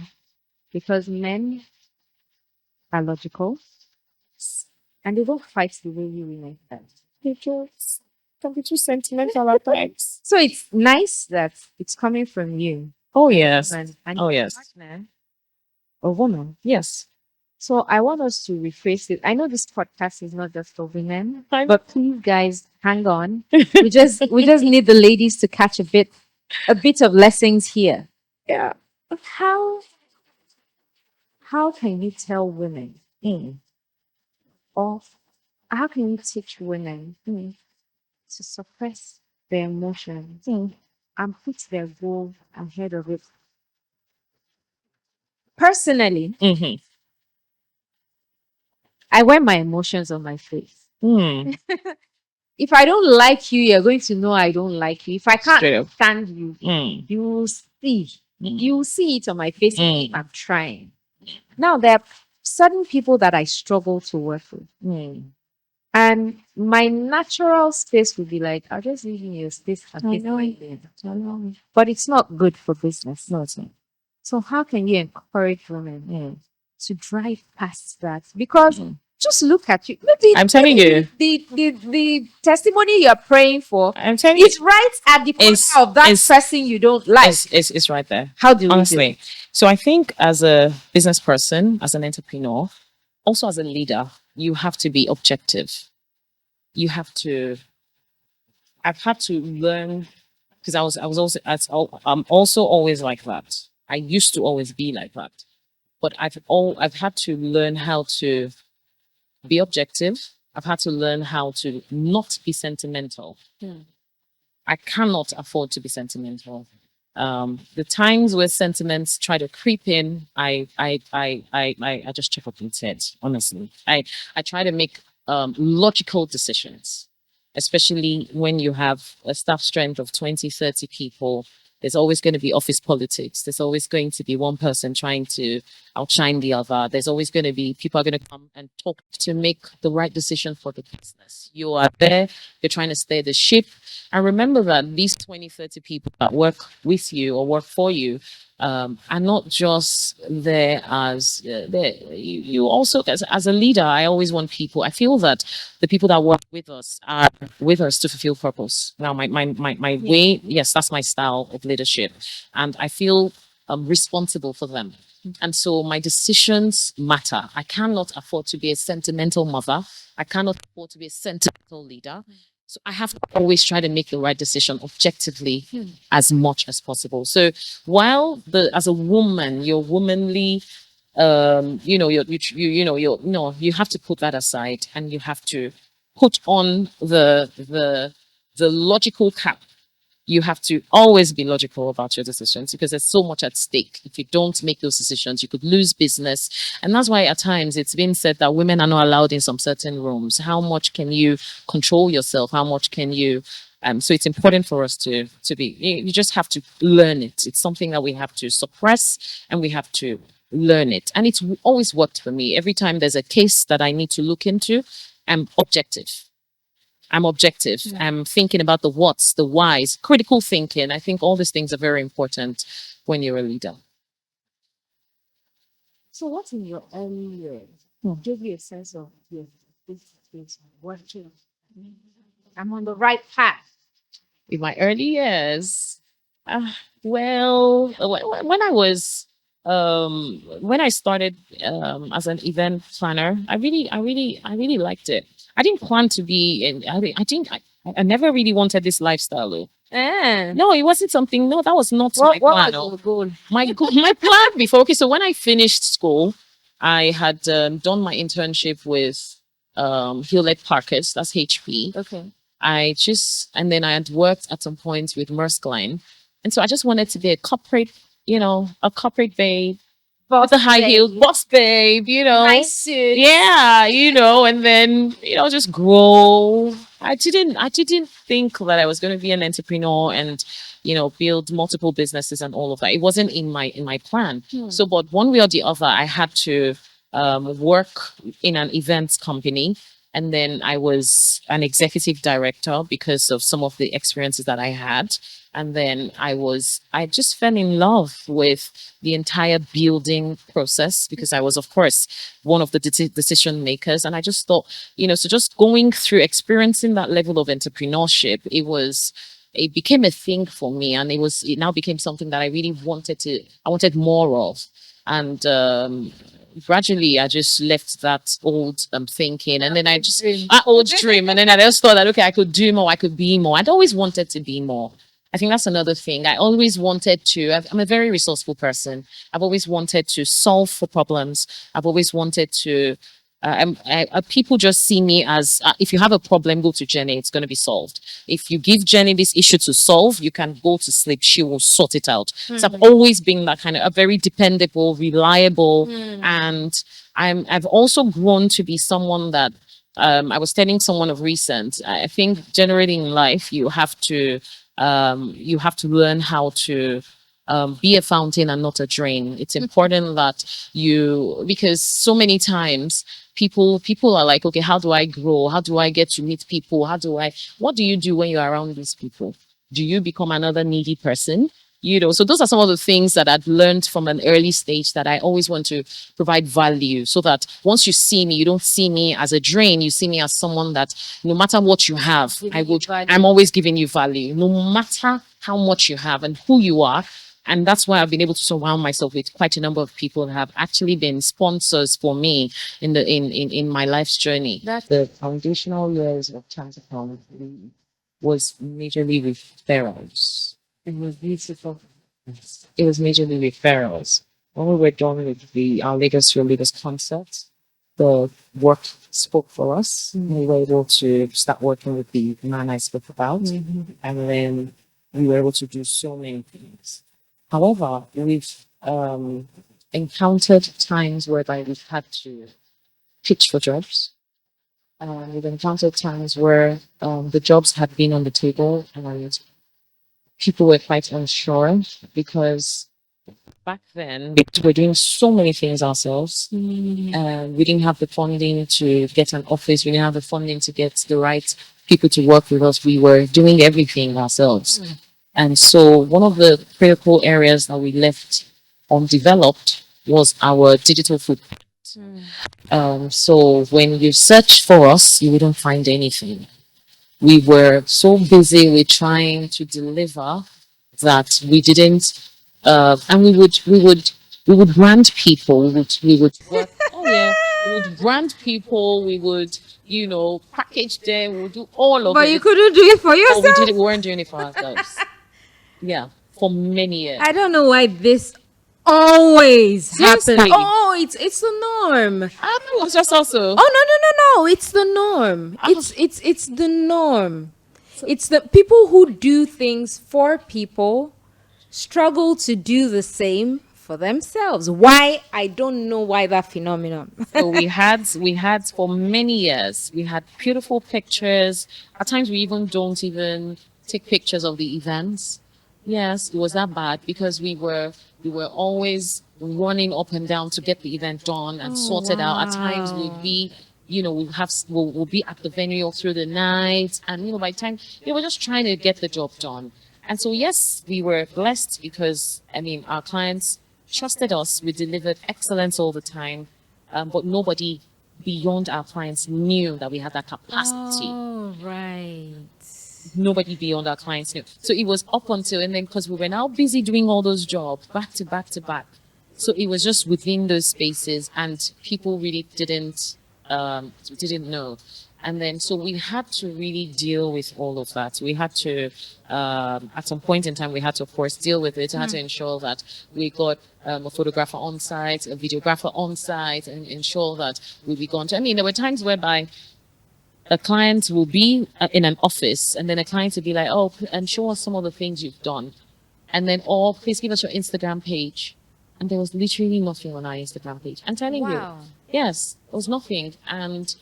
because men are logical and they don't fight the way you women fight. They just can be too sentimental at times. So it's nice that it's coming from you Oh yes. and Oh your yes. partner or woman. Yes. So I want us to rephrase it. I know this podcast is not just for women, I know. but please, guys, hang on. We just need the ladies to catch a bit of lessons here. Yeah. How can you tell women, or how can you teach women to suppress their emotions and put their goal ahead of it? Personally, Mm-hmm. I wear my emotions on my face. Mm. If I don't like you, you're going to know I don't like you. If I Straight can't up. stand you, Mm. you'll see. Mm. You'll see it on my face. Mm. I'm trying. Now, there are certain people that I struggle to work with. Mm. And my natural space would be like, I'll just leave you your space. I know. I know. But it's not good for business. No, it's not. So how can you encourage women Mm. to drive past that? Because Mm. just look at you. Maybe I'm telling you. the testimony you're praying for I'm telling you. is right at the corner It's- of that it's- person you don't like. It's right there. How do we do Honestly. it? So I think as a business person, as an entrepreneur, also as a leader, you have to be objective. You have to. I've had to learn, because I'm also always like that. I used to always be like that, but I've had to learn how to be objective. I've had to learn how to not be sentimental. I cannot afford to be sentimental. The times where sentiments try to creep in, I just check up instead. Honestly, I try to make logical decisions, especially when you have a staff strength of 20, 30 people. There's always going to be office politics. There's always going to be one person trying to outshine the other. There's always going to be people are going to come and talk to make the right decision for the business. You are there, you're trying to steer the ship. And remember that these 20, 30 people that work with you or work for you are not just there as you also as a leader. I always want people. I feel that the people that work with us are with us to fulfill purpose. Now, my way, yes, that's my style of leadership, and I feel responsible for them. And so my decisions matter. I cannot afford to be a sentimental mother. I cannot afford to be a sentimental leader. So I have to always try to make the right decision objectively as much as possible. So while as a woman, you're womanly, you have to put that aside, and you have to put on the logical cap. You have to always be logical about your decisions, because there's so much at stake. If you don't make those decisions, you could lose business. And that's why at times it's been said that women are not allowed in some certain rooms. How much can you control yourself? How much can you so it's important for us to be, you just have to learn it. It's something that we have to suppress, and we have to learn it. And it's always worked for me. Every time there's a case that I need to look into, I'm objective. I'm thinking about the what's, the whys, critical thinking. I think all these things are very important when you're a leader. So, what in your early years gave you a sense of this is working? I'm on the right path. In my early years, well, when I was when I started as an event planner, I really liked it. I didn't plan to be in, I never really wanted this lifestyle though. No, it wasn't something. No, that was not my What plan. was your goal? My plan before. Okay, so when I finished school, I had done my internship with Hewlett Packard. That's HP. Okay. And then I had worked at some point with Maersk Line. And so I just wanted to be a corporate, a corporate babe with a high heeled boss babe, Nice suit. Yeah, and then, just grow. I didn't think that I was going to be an entrepreneur and, build multiple businesses and all of that. It wasn't in my plan. So, but one way or the other, I had to work in an events company. And then I was an executive director because of some of the experiences that I had. And then I just fell in love with the entire building process, because I was, of course, one of the decision makers. And I just thought, so just going through experiencing that level of entrepreneurship, it became a thing for me. And it now became something that I really I wanted more of. And, gradually I just left that old thinking, and then I just that old dream, and then I just thought that okay, I could do more, I could be more. I'd always wanted to be more. I think that's another thing. I always wanted to. I'm a very resourceful person. I've always wanted to solve for problems. I've always wanted to. People just see me as if you have a problem, go to Jenny. It's going to be solved. If you give Jenny this issue to solve, you can go to sleep. She will sort it out. So I've always been that kind of a very dependable, reliable, and I've also grown to be someone that I was telling someone of recent. I think generally in life you have to learn how to be a fountain and not a drain. It's important that because so many times people are like, okay, how do I grow? How do I get to meet people? What do you do when you're around these people? Do you become another needy person? So those are some of the things that I'd learned from an early stage, that I always want to provide value, so that once you see me, you don't see me as a drain. You see me as someone that no matter what you have, I'm always giving you value, no matter how much you have and who you are. And that's why I've been able to surround myself with quite a number of people that have actually been sponsors for me in my life's journey. The foundational years of Transacom was majorly referrals. It was beautiful. It was majorly referrals. When we were done with our Lagos to Lagos concert, the work spoke for us. We were able to start working with the man I spoke about, and then we were able to do so many things. However, we've encountered times whereby we've had to pitch for jobs. We've encountered times where the jobs had been on the table and people were quite unsure, because back then we were doing so many things ourselves. We didn't have the funding to get an office. We didn't have the funding to get the right people to work with us. We were doing everything ourselves. And so one of the critical areas that we left undeveloped was our digital footprint. So when you search for us, you wouldn't find anything. We were so busy with trying to deliver that we didn't, and we would brand people. We would work. Oh yeah, We would brand people, we would, package them, we would do all of But it. you couldn't do it for But yourself. we weren't doing it for ourselves. Yeah, for many years. I don't know why this always Seriously? happens. Oh, it's the norm. I know, it's just also. Oh no! It's the norm. It's the norm. It's the people who do things for people struggle to do the same for themselves. Why? I don't know why that phenomenon. So we had for many years, we had beautiful pictures. At times we even don't even take pictures of the events. Yes, it was that bad because we were always running up and down to get the event done and sorted out. At times wow. we'd be, we'll be at the venue all through the night, and by the time we were just trying to get the job done. And so yes, we were blessed because our clients trusted us. We delivered excellence all the time, but nobody beyond our clients knew that we had that capacity. Oh right. Nobody beyond our clients knew. So it was up until, and then because we were now busy doing all those jobs back to back to back. So it was just within those spaces, and people really didn't know. And then, so we had to really deal with all of that. We had to, at some point in time, we had to, of course, deal with it. We had to ensure that we got a photographer on site, a videographer on site, and ensure that we'll be gone to. There were times whereby a client will be in an office, and then a client will be like, "Oh, and show us some of the things you've done," and then, "Oh, please give us your Instagram page." And there was literally nothing on our Instagram page. I'm telling you, yes, there was nothing, and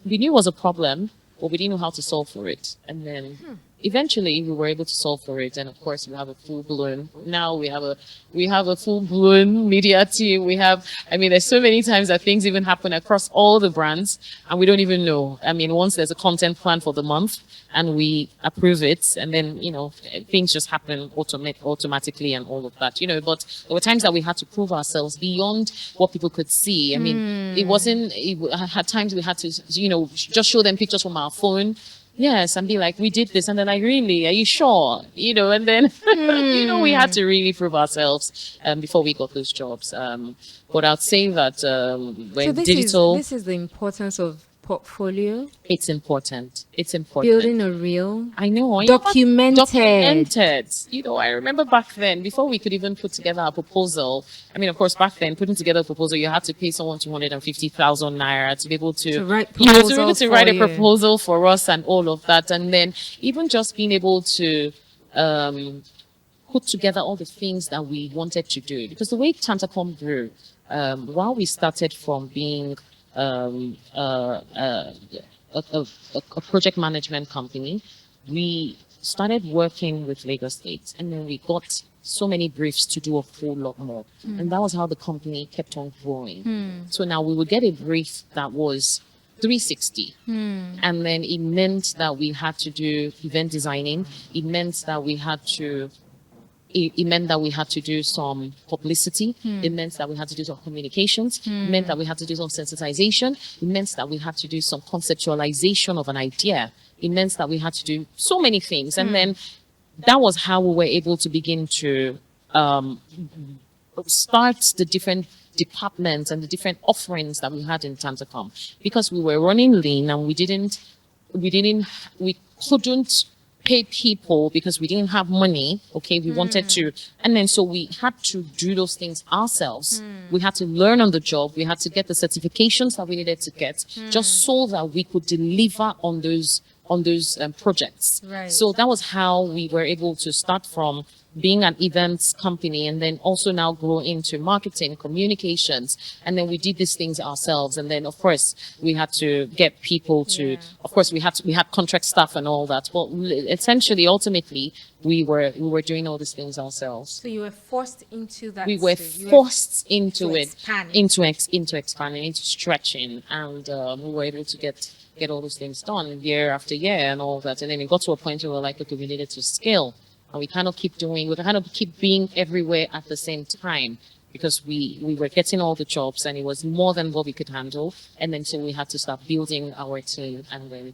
we knew it was a problem, but we didn't know how to solve for it. And then eventually we were able to solve for it, and of course we have a full-blown. Now we have a full-blown media team. We have, there's so many times that things even happen across all the brands, and we don't even know. Once there's a content plan for the month, and we approve it, and then things just happen automatically and all of that. But there were times that we had to prove ourselves beyond what people could see. It wasn't. At times we had to, just show them pictures from our phone. Yes, and be like, we did this, and they're like, really? Are you sure? And then we had to really prove ourselves before we got those jobs. But I'd say that when digital, this is the importance of portfolio. It's important. It's important. Building a reel. I know. Documented. I remember back then, before we could even put together a proposal. Of course, back then, putting together a proposal, you had to pay someone 250,000 naira to be able to write a proposal for us and all of that. And then even just being able to put together all the things that we wanted to do. Because the way Tantacom grew, while we started from being a project management company, we started working with Lagos State, and then we got so many briefs to do a whole lot more. And that was how the company kept on growing. So now we would get a brief that was 360. And then it meant that we had to do event designing. It meant that we had to do some publicity. It meant that we had to do some communications. It meant that we had to do some sensitization. It meant that we had to do some conceptualization of an idea. It meant that we had to do so many things. And then that was how we were able to begin to start the different departments and the different offerings that we had in Tantacom. Because we were running lean, and we couldn't pay people because we didn't have money. Okay, we wanted to, and then so we had to do those things ourselves. We had to learn on the job. We had to get the certifications that we needed to get, just so that we could deliver on those projects. Right. So that was how we were able to start from being an events company, and then also now grow into marketing, communications, and then we did these things ourselves. And then of course we had to get people to, of course we had contract staff and all that. But essentially, ultimately, we were doing all these things ourselves. So you were forced into that. We were forced into it, into expanding, into stretching, and we were able to get all those things done year after year and all that. And then it got to a point where we were like, okay, we needed to scale. And we kind of keep being everywhere at the same time, because we were getting all the jobs, and it was more than what we could handle. And then so we had to start building our team, and then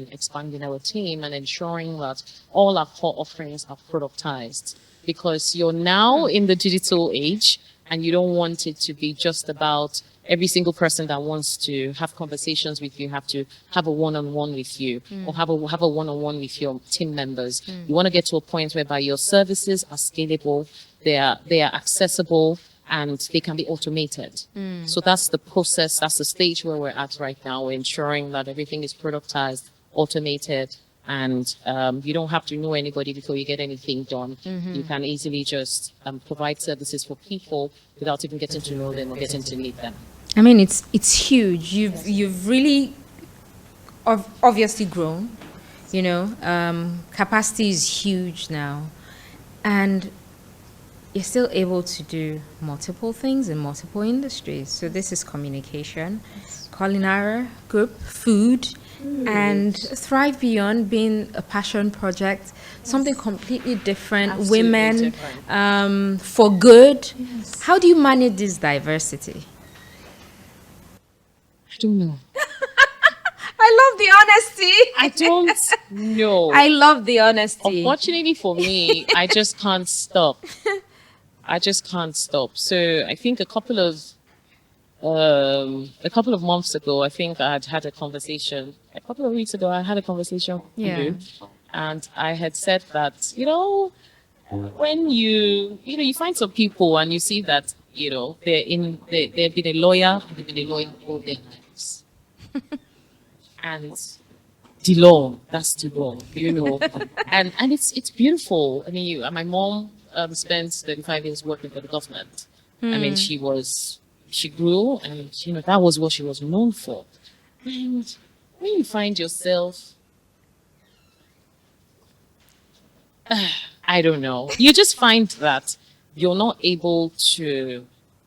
expanding our team, and ensuring that all our core offerings are productized. Because you're now in the digital age, And you don't want it to be just about every single person that wants to have conversations with you have to have a one-on-one with you or have a one-on-one with your team members. You want to get to a point whereby your services are scalable, they are accessible, and they can be automated. So that's the process, that's the stage where we're at right now. We're ensuring that everything is productized, automated, and you don't have to know anybody before you get anything done. You can easily just provide services for people without even getting to know them or getting to meet them. I mean, it's huge. You've really obviously grown. You know, capacity is huge now, and you're still able to do multiple things in multiple industries. So this is communication, culinary group, food, and Thrive Beyond being a passion project, something completely different. Absolutely Women different. For good. How do you manage this diversity? I don't know. I love the honesty. I don't know. I love the honesty. Unfortunately for me, I just can't stop. I just can't stop. So I think a couple of months ago, I think I had a conversation. A couple of weeks ago, I had a conversation with you, and I had said that, when you find some people and you see that, they've been a lawyer all their lives. And the law, that's the law, and it's beautiful. I mean, my mom spent 35 years working for the government. I mean, she grew, and that was what she was known for. And when you find yourself, I don't know, you just find that you're not able to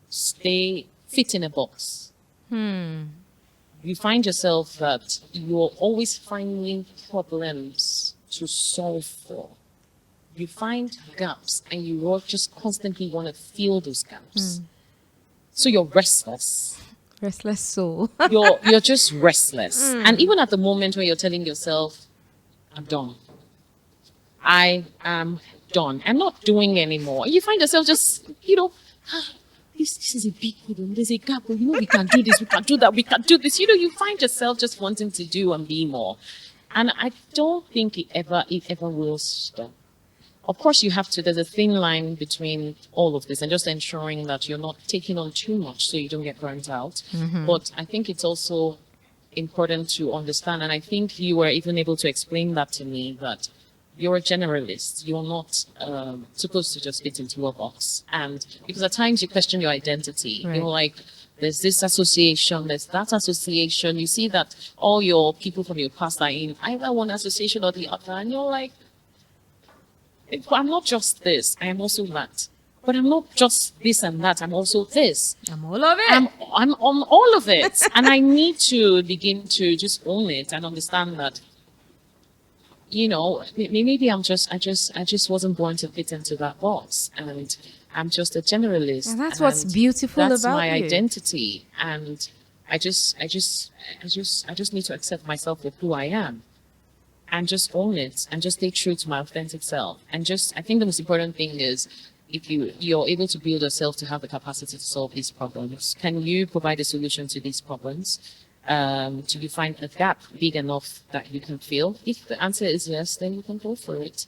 fit in a box. You find yourself that you're always finding problems to solve for. You find gaps, and you all just constantly want to fill those gaps. So you're restless. Restless soul. You're just restless. And even at the moment when you're telling yourself, I'm done. I am done. I'm not doing anymore. You find yourself just, this is a big problem. There's a gap. We can do this. We can do that. We can do this. You find yourself just wanting to do and be more. And I don't think it ever will stop. Of course, there's a thin line between all of this and just ensuring that you're not taking on too much so you don't get burnt out. But I think it's also important to understand, and I think you were even able to explain that to me, that you're a generalist. You're not supposed to just fit into a box. And because at times you question your identity. Right. You're like, there's this association, there's that association. You see that all your people from your past are in either one association or the other. And you're like, I'm not just this, I am also that. But I'm not just this and that, I'm also this. I'm all of it. I'm on all of it. And I need to begin to just own it and understand that, maybe I just wasn't born to fit into that box. And I'm just a generalist. And that's what's beautiful that's about my you. identity. And I just need to accept myself for who I am. And just own it and just stay true to my authentic self. And I think the most important thing is, if you're able to build yourself to have the capacity to solve these problems, can you provide a solution to these problems? Do you find a gap big enough that you can fill? If the answer is yes, then you can go for it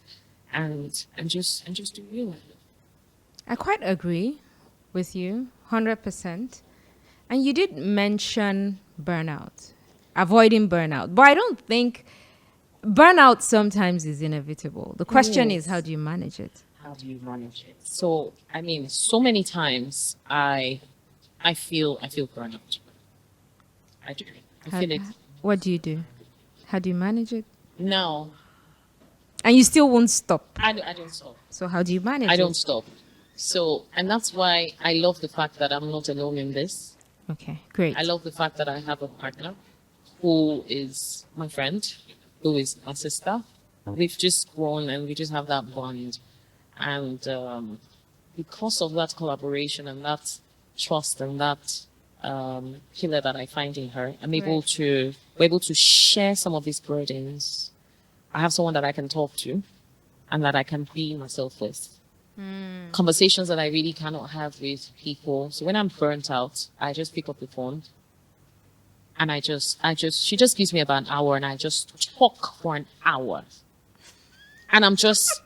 and just do you. I quite agree with you, 100%. And you did mention burnout, avoiding burnout. But I don't think burnout sometimes is inevitable. The question is, how do you manage it? How do you manage it? So, I mean, so many times I feel burnout. I do. I feel it. What do you do? How do you manage it? No. And you still won't stop. I don't stop. So how do you manage it? I don't stop. So, and that's why I love the fact that I'm not alone in this. Okay, great. I love the fact that I have a partner who is my friend, who is my sister. We've just grown and we just have that bond. And because of that collaboration and that trust and that pillar that I find in her, we're able to share some of these burdens. I have someone that I can talk to and that I can be myself with. Conversations that I really cannot have with people. So when I'm burnt out, I just pick up the phone and she just gives me about an hour and I just talk for an hour. And I'm just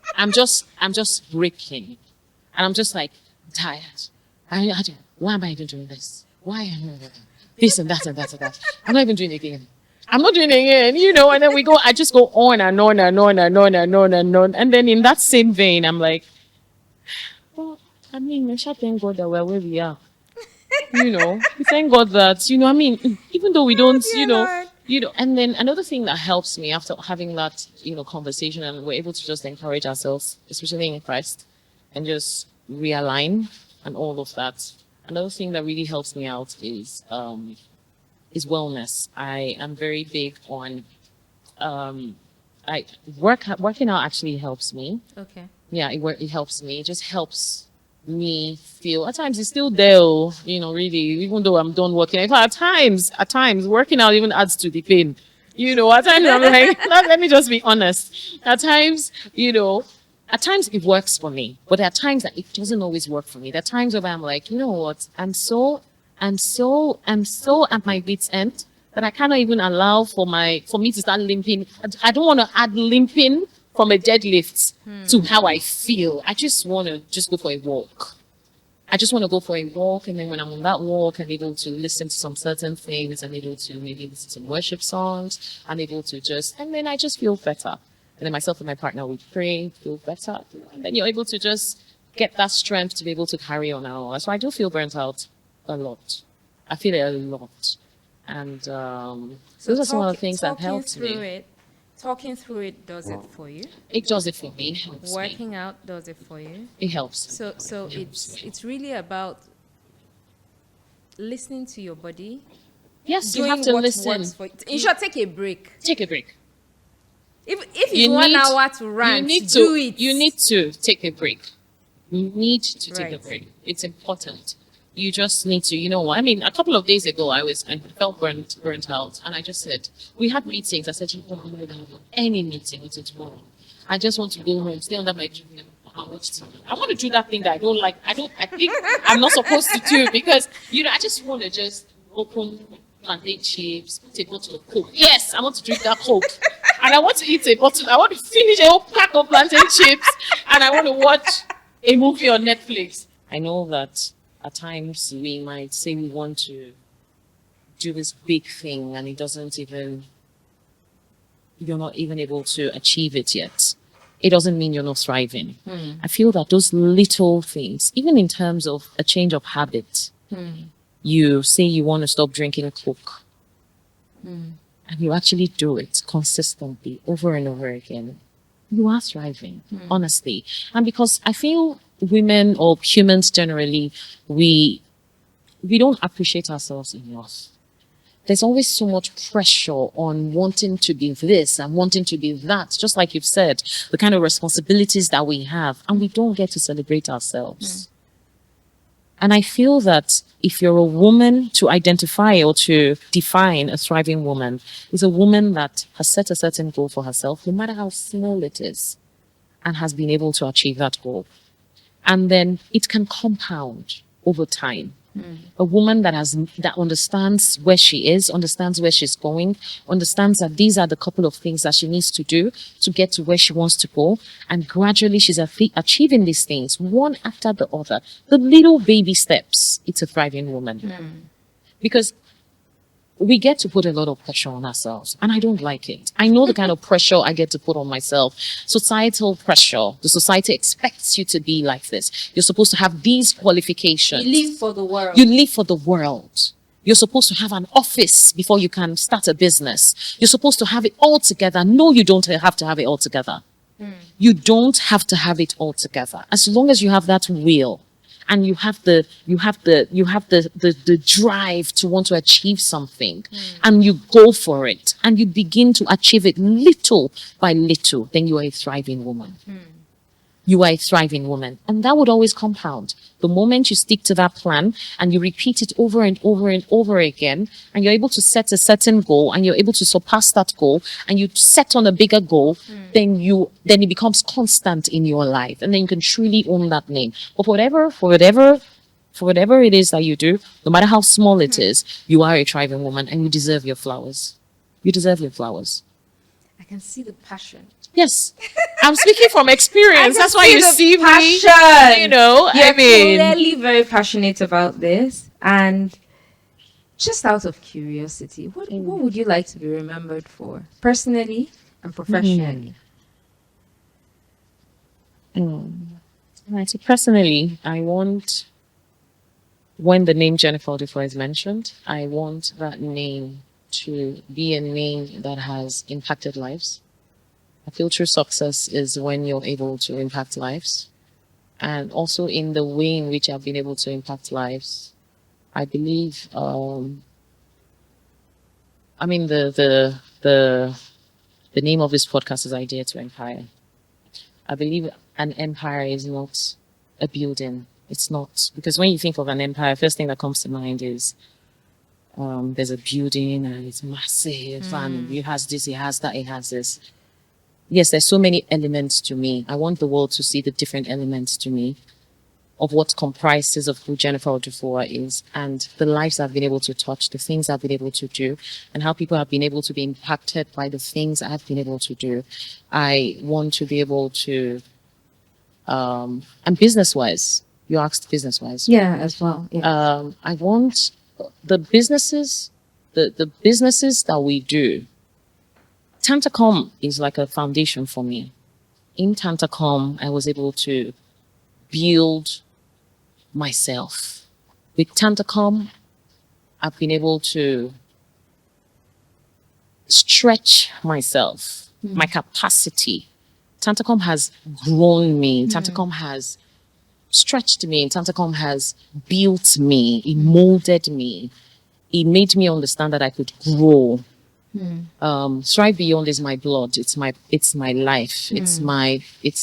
breaking. And I'm just like tired. Why am I even doing this? Why am I this and that and that and that? I'm not even doing it again. I'm not doing it again, and then I just go on and on and on and on and on and on. And then in that same vein, I'm like, well, I mean, I thank God that we're where we are. We thank God that, even though we don't, and then another thing that helps me after having that, conversation, and we're able to just encourage ourselves, especially in Christ, and just realign and all of that. Another thing that really helps me out is wellness. I am very big on, working out actually helps me. Okay. Yeah, it helps me. It just helps me feel. At times it's still there, really, even though I'm done working. In fact, at times working out even adds to the pain. At times I'm like, let me just be honest. At times, it works for me, but there are times that it doesn't always work for me. There are times where I'm like, you know what, I'm so at my wit's end that I cannot even allow for me to start limping. I don't want to add limping from a deadlift to how I feel. I just want to just go for a walk. I just want to go for a walk, and then when I'm on that walk, I'm able to listen to some certain things. I'm able to maybe listen to some worship songs. I'm able to and then I just feel better. And then myself and my partner, we pray, feel better. And then you're able to just get that strength to be able to carry on and all. So I do feel burnt out a lot. I feel it a lot. And those are some of the things that helped me. Talking through it does it for you. It does it for me. It helps Working out does it for you. It helps. So it's really about listening to your body. Yes, you have to listen. In short, take a break. Take a break. If it's 1 hour to rant, do it. You need to take a break. You need to take a break. It's important. You just need to, I mean, a couple of days ago, I felt burnt out, and I just said, we had meetings. I said, you don't have any meeting until tomorrow. I just want to go home, stay under my tree. I want to do that thing that I don't like. I think I'm not supposed to do, because, I just want to just open plantain chips, take a bottle of Coke. Yes, I want to drink that Coke. And I want to eat a bottle. I want to finish a whole pack of plantain chips, and I want to watch a movie on Netflix. I know that at times we might say we want to do this big thing, and you're not even able to achieve it yet. It doesn't mean you're not thriving. I feel that those little things, even in terms of a change of habit, you say you want to stop drinking Coke, and you actually do it consistently over and over again, you are thriving, honestly. And because I feel women or humans generally, we don't appreciate ourselves enough. There's always so much pressure on wanting to be this and wanting to be that. Just like you've said, the kind of responsibilities that we have, and we don't get to celebrate ourselves. And I feel that if you're a woman, to identify or to define a thriving woman is a woman that has set a certain goal for herself, no matter how small it is, and has been able to achieve that goal. And then it can compound over time. A woman that understands where she is, understands where she's going, understands that these are the couple of things that she needs to do to get to where she wants to go. And gradually she's achieving these things one after the other. The little baby steps, it's a thriving woman. Because we get to put a lot of pressure on ourselves, and I don't like it. I know the kind of pressure I get to put on myself. Societal pressure. The society expects you to be like this. You're supposed to have these qualifications. You live for the world. You live for the world. You're supposed to have an office before you can start a business. You're supposed to have it all together. No, you don't have to have it all together. You don't have to have it all together. As long as you have that will, and you have the drive to want to achieve something, and you go for it, and you begin to achieve it little by little, then you are a thriving woman. you are a thriving woman. And that would always compound. The moment you stick to that plan and you repeat it over and over and over again, and you're able to set a certain goal and you're able to surpass that goal and you set on a bigger goal, then it becomes constant in your life. And then you can truly own that name. But for whatever it is that you do, no matter how small it is, you are a thriving woman and you deserve your flowers. You deserve your flowers. I can see the passion. Yes. I'm speaking from experience. That's why you see passion. me. You know, You're I mean, clearly very passionate about this. And just out of curiosity, what would you like to be remembered for, personally and professionally? Right. So personally, I want, when the name Jennifer Odufuwa is mentioned, I want that name to be a name that has impacted lives. I feel true success is when you're able to impact lives. And also in the way in which I've been able to impact lives, I believe, the name of this podcast is Idea to Empire. I believe an empire is not a building. It's not, because when you think of an empire, first thing that comes to mind is there's a building and it's massive and it has this, it has that, it has this. Yes, there's so many elements to me. I want the world to see the different elements to me of what comprises of who Jennifer Odufuwa is and the lives I've been able to touch, the things I've been able to do, and how people have been able to be impacted by the things I've been able to do. I want to be able to, and business-wise, you asked business-wise. Yeah, as well. Yeah. I want the businesses that we do. Tantacom is like a foundation for me. In Tantacom, I was able to build myself. With Tantacom, I've been able to stretch myself, my capacity. Tantacom has grown me. Tantacom has stretched me. Tantacom has built me. It molded me. It made me understand that I could grow. Strive Beyond is my blood. It's my life. It's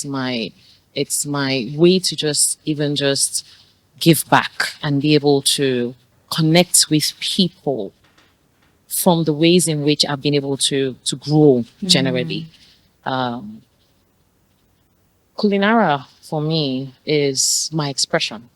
my way to just give back and be able to connect with people from the ways in which I've been able to grow generally. Culinara for me is my expression.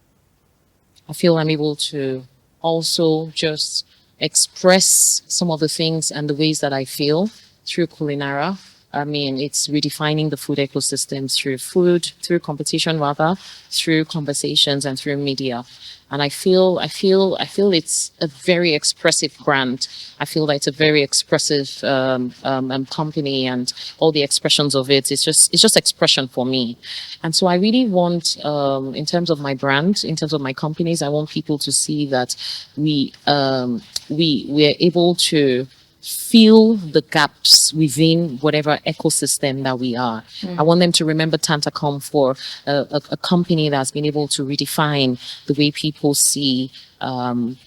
I feel I'm able to also just express some of the things and the ways that I feel through Culinara. I mean, it's redefining the food ecosystems through competition rather, through conversations and through media. And I feel it's a very expressive brand. I feel that it's a very expressive company, and all the expressions of it. It's just expression for me. And so I really want, in terms of my brand, in terms of my companies, I want people to see that we are able to fill the gaps within whatever ecosystem that we are. I want them to remember Tantacom for a company that's been able to redefine the way people see the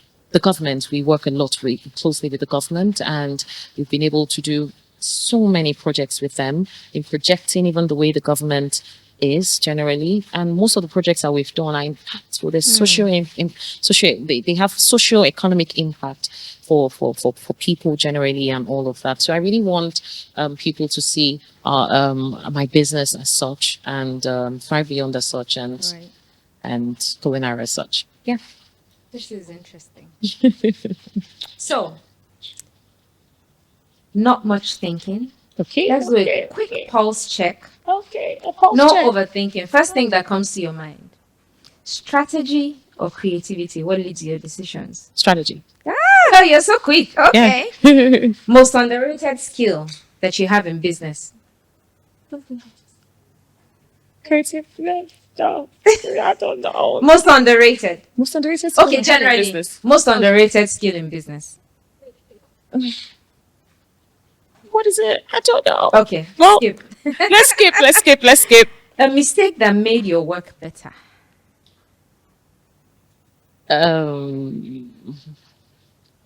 government. We work a lot closely with the government, and we've been able to do so many projects with them in projecting even the way the government is generally, and most of the projects that we've done are impactful. There's they have socio-economic impact for people generally and all of that. So I really want people to see my business as such, and Thrive Beyond as such, and Culinary as such. Yeah. This is interesting. So, not much thinking. Okay. Let's do a quick pulse check. Okay. A pulse No check. overthinking. First thing that comes to your mind. Strategy or creativity? What leads your decisions? Strategy. Oh, you're so quick. Okay. Yeah. Most underrated skill that you have in business? Creative. No, I don't know. Most underrated. Most underrated skill Okay, in generally. business. Most underrated skill in business. What is it? I don't know. Okay. Well, Skip. let's skip. A mistake that made your work better.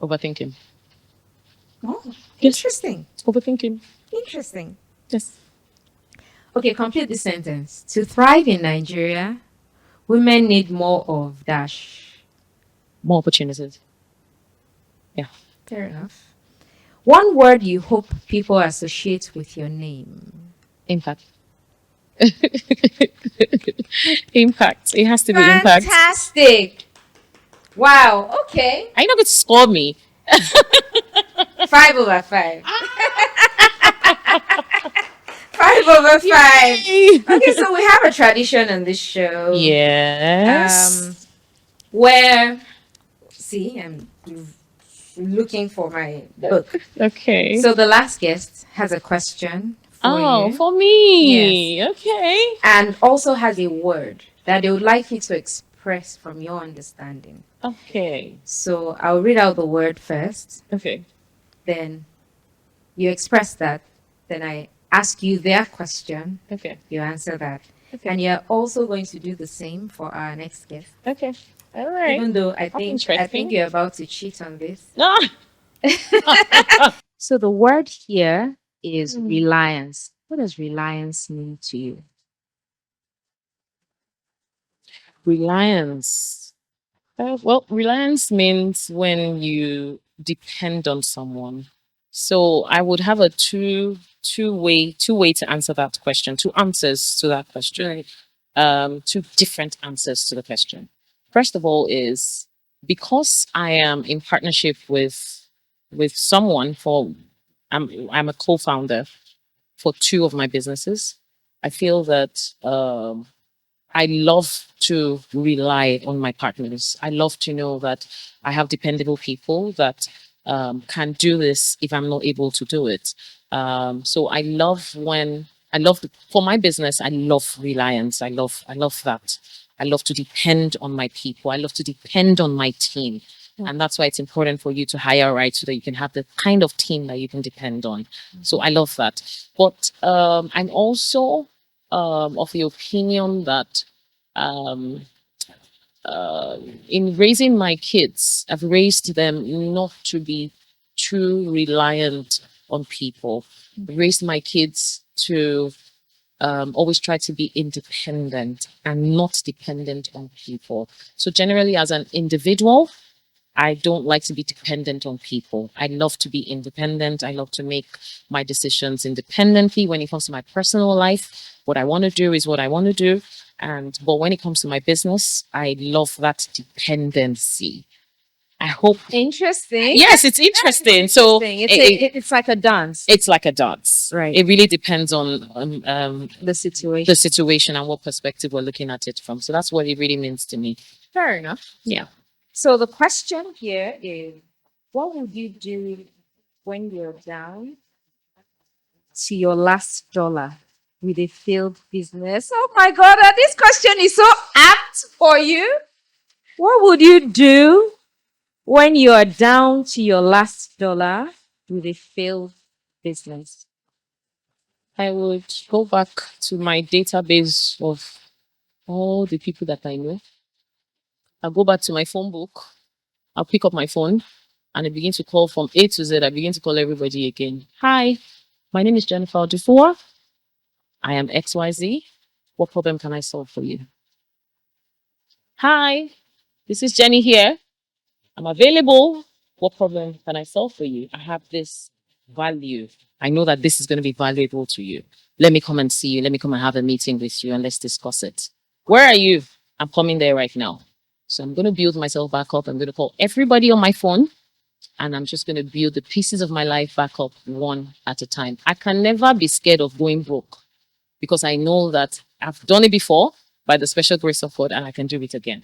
Overthinking. Oh, Yes. interesting. Overthinking. Interesting. Yes. Okay, complete the sentence. To thrive in Nigeria, women need more of dash. More opportunities. Yeah. Fair enough. One word you hope people associate with your name. Impact. Impact. It has to be impact. Fantastic. Wow. Okay. Are you not going to score me? 5/5. 5/5. Okay, so we have a tradition on this show. Yes. Where see, I'm looking for my book. Okay. So the last guest has a question for you. For me. Yes. Okay. And also has a word that they would like you to express from your understanding. Okay. So I'll read out the word first. Okay. Then you express that. Then I ask you their question. Okay. You answer that. Okay. And you're also going to do the same for our next guest. Okay. All right. Even though I think you're about to cheat on this. No. So the word here is reliance. What does reliance mean to you? Reliance. Well, reliance means when you depend on someone. So I would have a two way to answer that question. Two answers to that question. Two different answers to the question. First of all, is because I am in partnership with someone for I'm a co-founder for two of my businesses. I feel that I love to rely on my partners. I love to know that I have dependable people that can do this if I'm not able to do it. So for my business, I love reliance. I love that. I love to depend on my people. I love to depend on my team. And that's why it's important for you to hire right so that you can have the kind of team that you can depend on. So I love that. But I'm also of the opinion that um, in raising my kids, I've raised them not to be too reliant on people. I've raised my kids to always try to be independent and not dependent on people. So generally, as an individual, I don't like to be dependent on people. I love to be independent. I love to make my decisions independently. When it comes to my personal life, what I want to do is what I want to do. But when it comes to my business, I love that dependency. I hope. Interesting. Yes, it's interesting. So It's like a dance. it's like a dance. Right. It really depends on The situation. the situation and what perspective we're looking at it from. So that's what it really means to me. Fair enough. Yeah. So the question here is, what would you do when you're down to your last dollar with a failed business? Oh my God, this question is so apt for you. What would you do when you are down to your last dollar with a failed business? I would go back to my database of all the people that I know. I'll go back to my phone book. I'll pick up my phone and I begin to call from A to Z. I begin to call everybody again. Hi, my name is Jennifer Odufuwa. I am XYZ. What problem can I solve for you? Hi, this is Jenny here. I'm available. What problem can I solve for you? I have this value. I know that this is going to be valuable to you. Let me come and see you. Let me come and have a meeting with you and let's discuss it. Where are you? I'm coming there right now. So I'm going to build myself back up. I'm going to call everybody on my phone and I'm just going to build the pieces of my life back up one at a time. I can never be scared of going broke because I know that I've done it before by the special grace of God and I can do it again.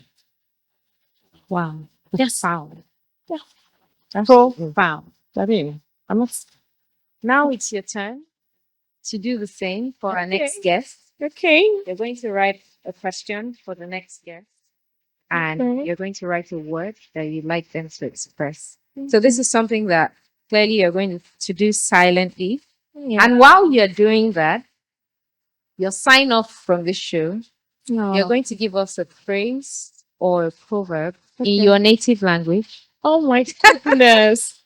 Wow. Yes. Profound. Yeah. Profound. I mean, I'm not. Now it's your turn to do the same for our next guest. Okay. You're going to write a question for the next guest, and Okay. you're going to write a word that you'd like them to express. So this is something that clearly you're going to do silently. Yeah. And while you're doing that, you'll sign off from this show. You're going to give us a phrase or a proverb in your native language. Oh my goodness.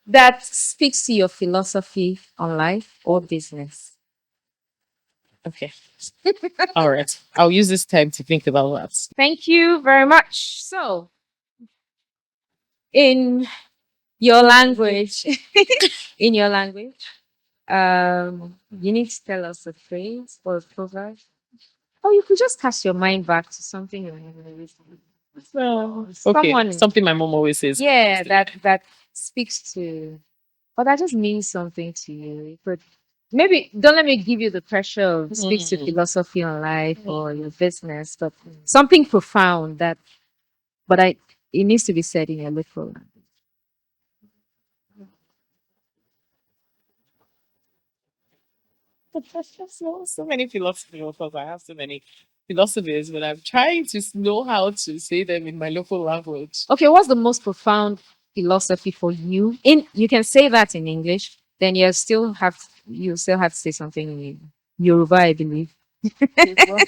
That speaks to your philosophy on life or business. Okay. All right. I'll use this time to think about that. Thank you very much. So, in your language, in your language, you need to tell us a phrase or a proverb. Or you could just cast your mind back to something you remember recently. Okay. Someone, Something my mom always says. yeah, that speaks to, or that just means something to you. But maybe don't let me give you the pressure of speaks to Mm. philosophy on life or your business, but something profound that, but it needs to be said in your local language. So many philosophies because I have so many philosophies, but I'm trying to know how to say them in my local language. Okay, what's the most profound philosophy for you? In you can say that in English, then you still have to say something in Yoruba, I believe. Because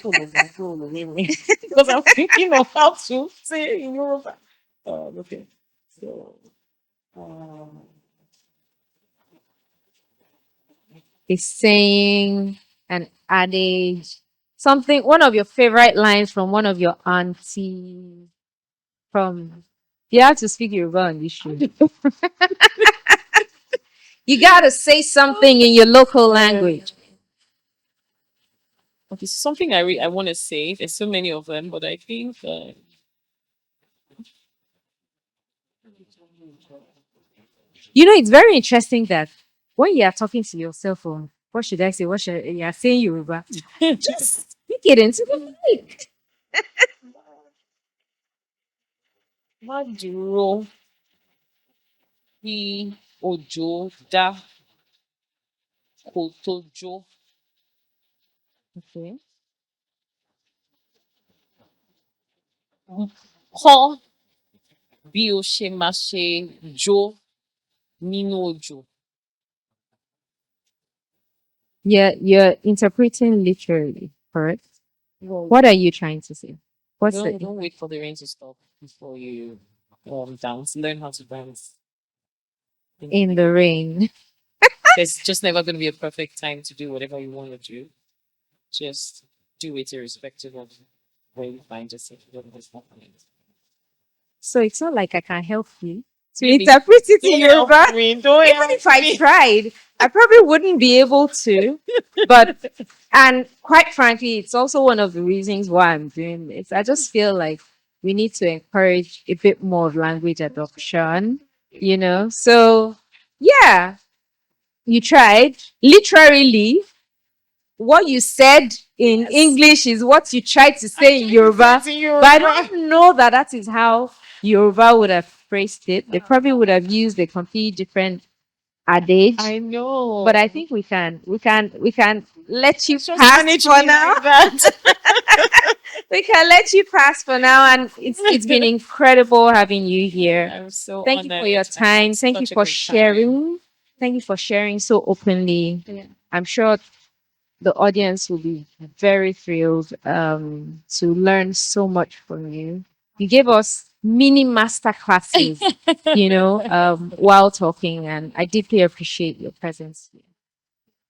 I'm thinking of how to say it in Yoruba. Okay. So, um, Is saying an adage, something, one of your favorite lines from one of your aunties. From you have to speak Yoruba on this show. You gotta say something in your local language. okay, something I want to say. There's so many of them, but I think You know, it's very interesting that when you are talking to yourself on what should I say? What should you are saying Yoruba? Just speak it into the mic. Maduro bí òjò dá kò tójó Okay. kọ́ bí o ṣe máa ṣe jó nínú òjò. You're interpreting literally, correct? Well, What are you trying to say? What's don't wait for the rain to stop before you dance. Learn how to dance. in the rain? There's just never going to be a perfect time to do whatever you want to do. Just do it irrespective of where you find yourself. There's nothing. So it's not like I can help you to Really? interpret it in Don't help Yoruba. me. Don't Even help if I me. tried, I probably wouldn't be able to. But and quite frankly, it's also one of the reasons why I'm doing this. I just feel like we need to encourage a bit more of language adoption, you know. So yeah, you tried. Literally, what you said in Yes. English is what you tried to say in Yoruba. But I don't know that that is how Yoruba would have phrased it. They probably would have used a completely different adage. I know. But I think we can let you Just pass manage for me now. like that. We can let you pass for now, and it's been incredible having you here. I'm so Thank you honored. for your I had time. Thank you such a for great time. sharing. Thank you for sharing so openly. Yeah. I'm sure the audience will be very thrilled to learn so much from you. You gave us mini master classes, while talking, and I deeply appreciate your presence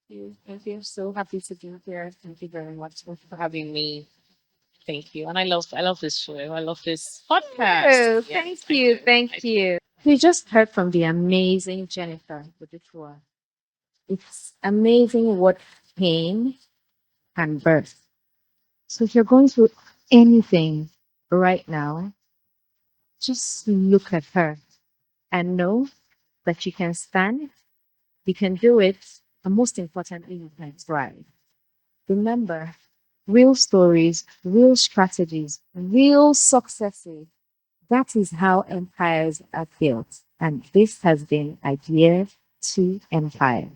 here. Thank you. So happy to be here. Thank you very much for having me. Thank you. And I love this show. I love this podcast. Oh, Yes, thank I you, do. I thank do. you. We just heard from the amazing Jennifer Odufuwa. It's amazing what pain can birth. So if you're going through anything right now, just look at her and know that you can stand, you can do it, and most importantly, you can thrive. Remember, real stories, real strategies, real successes. That is how empires are built. And this has been Idea to Empire.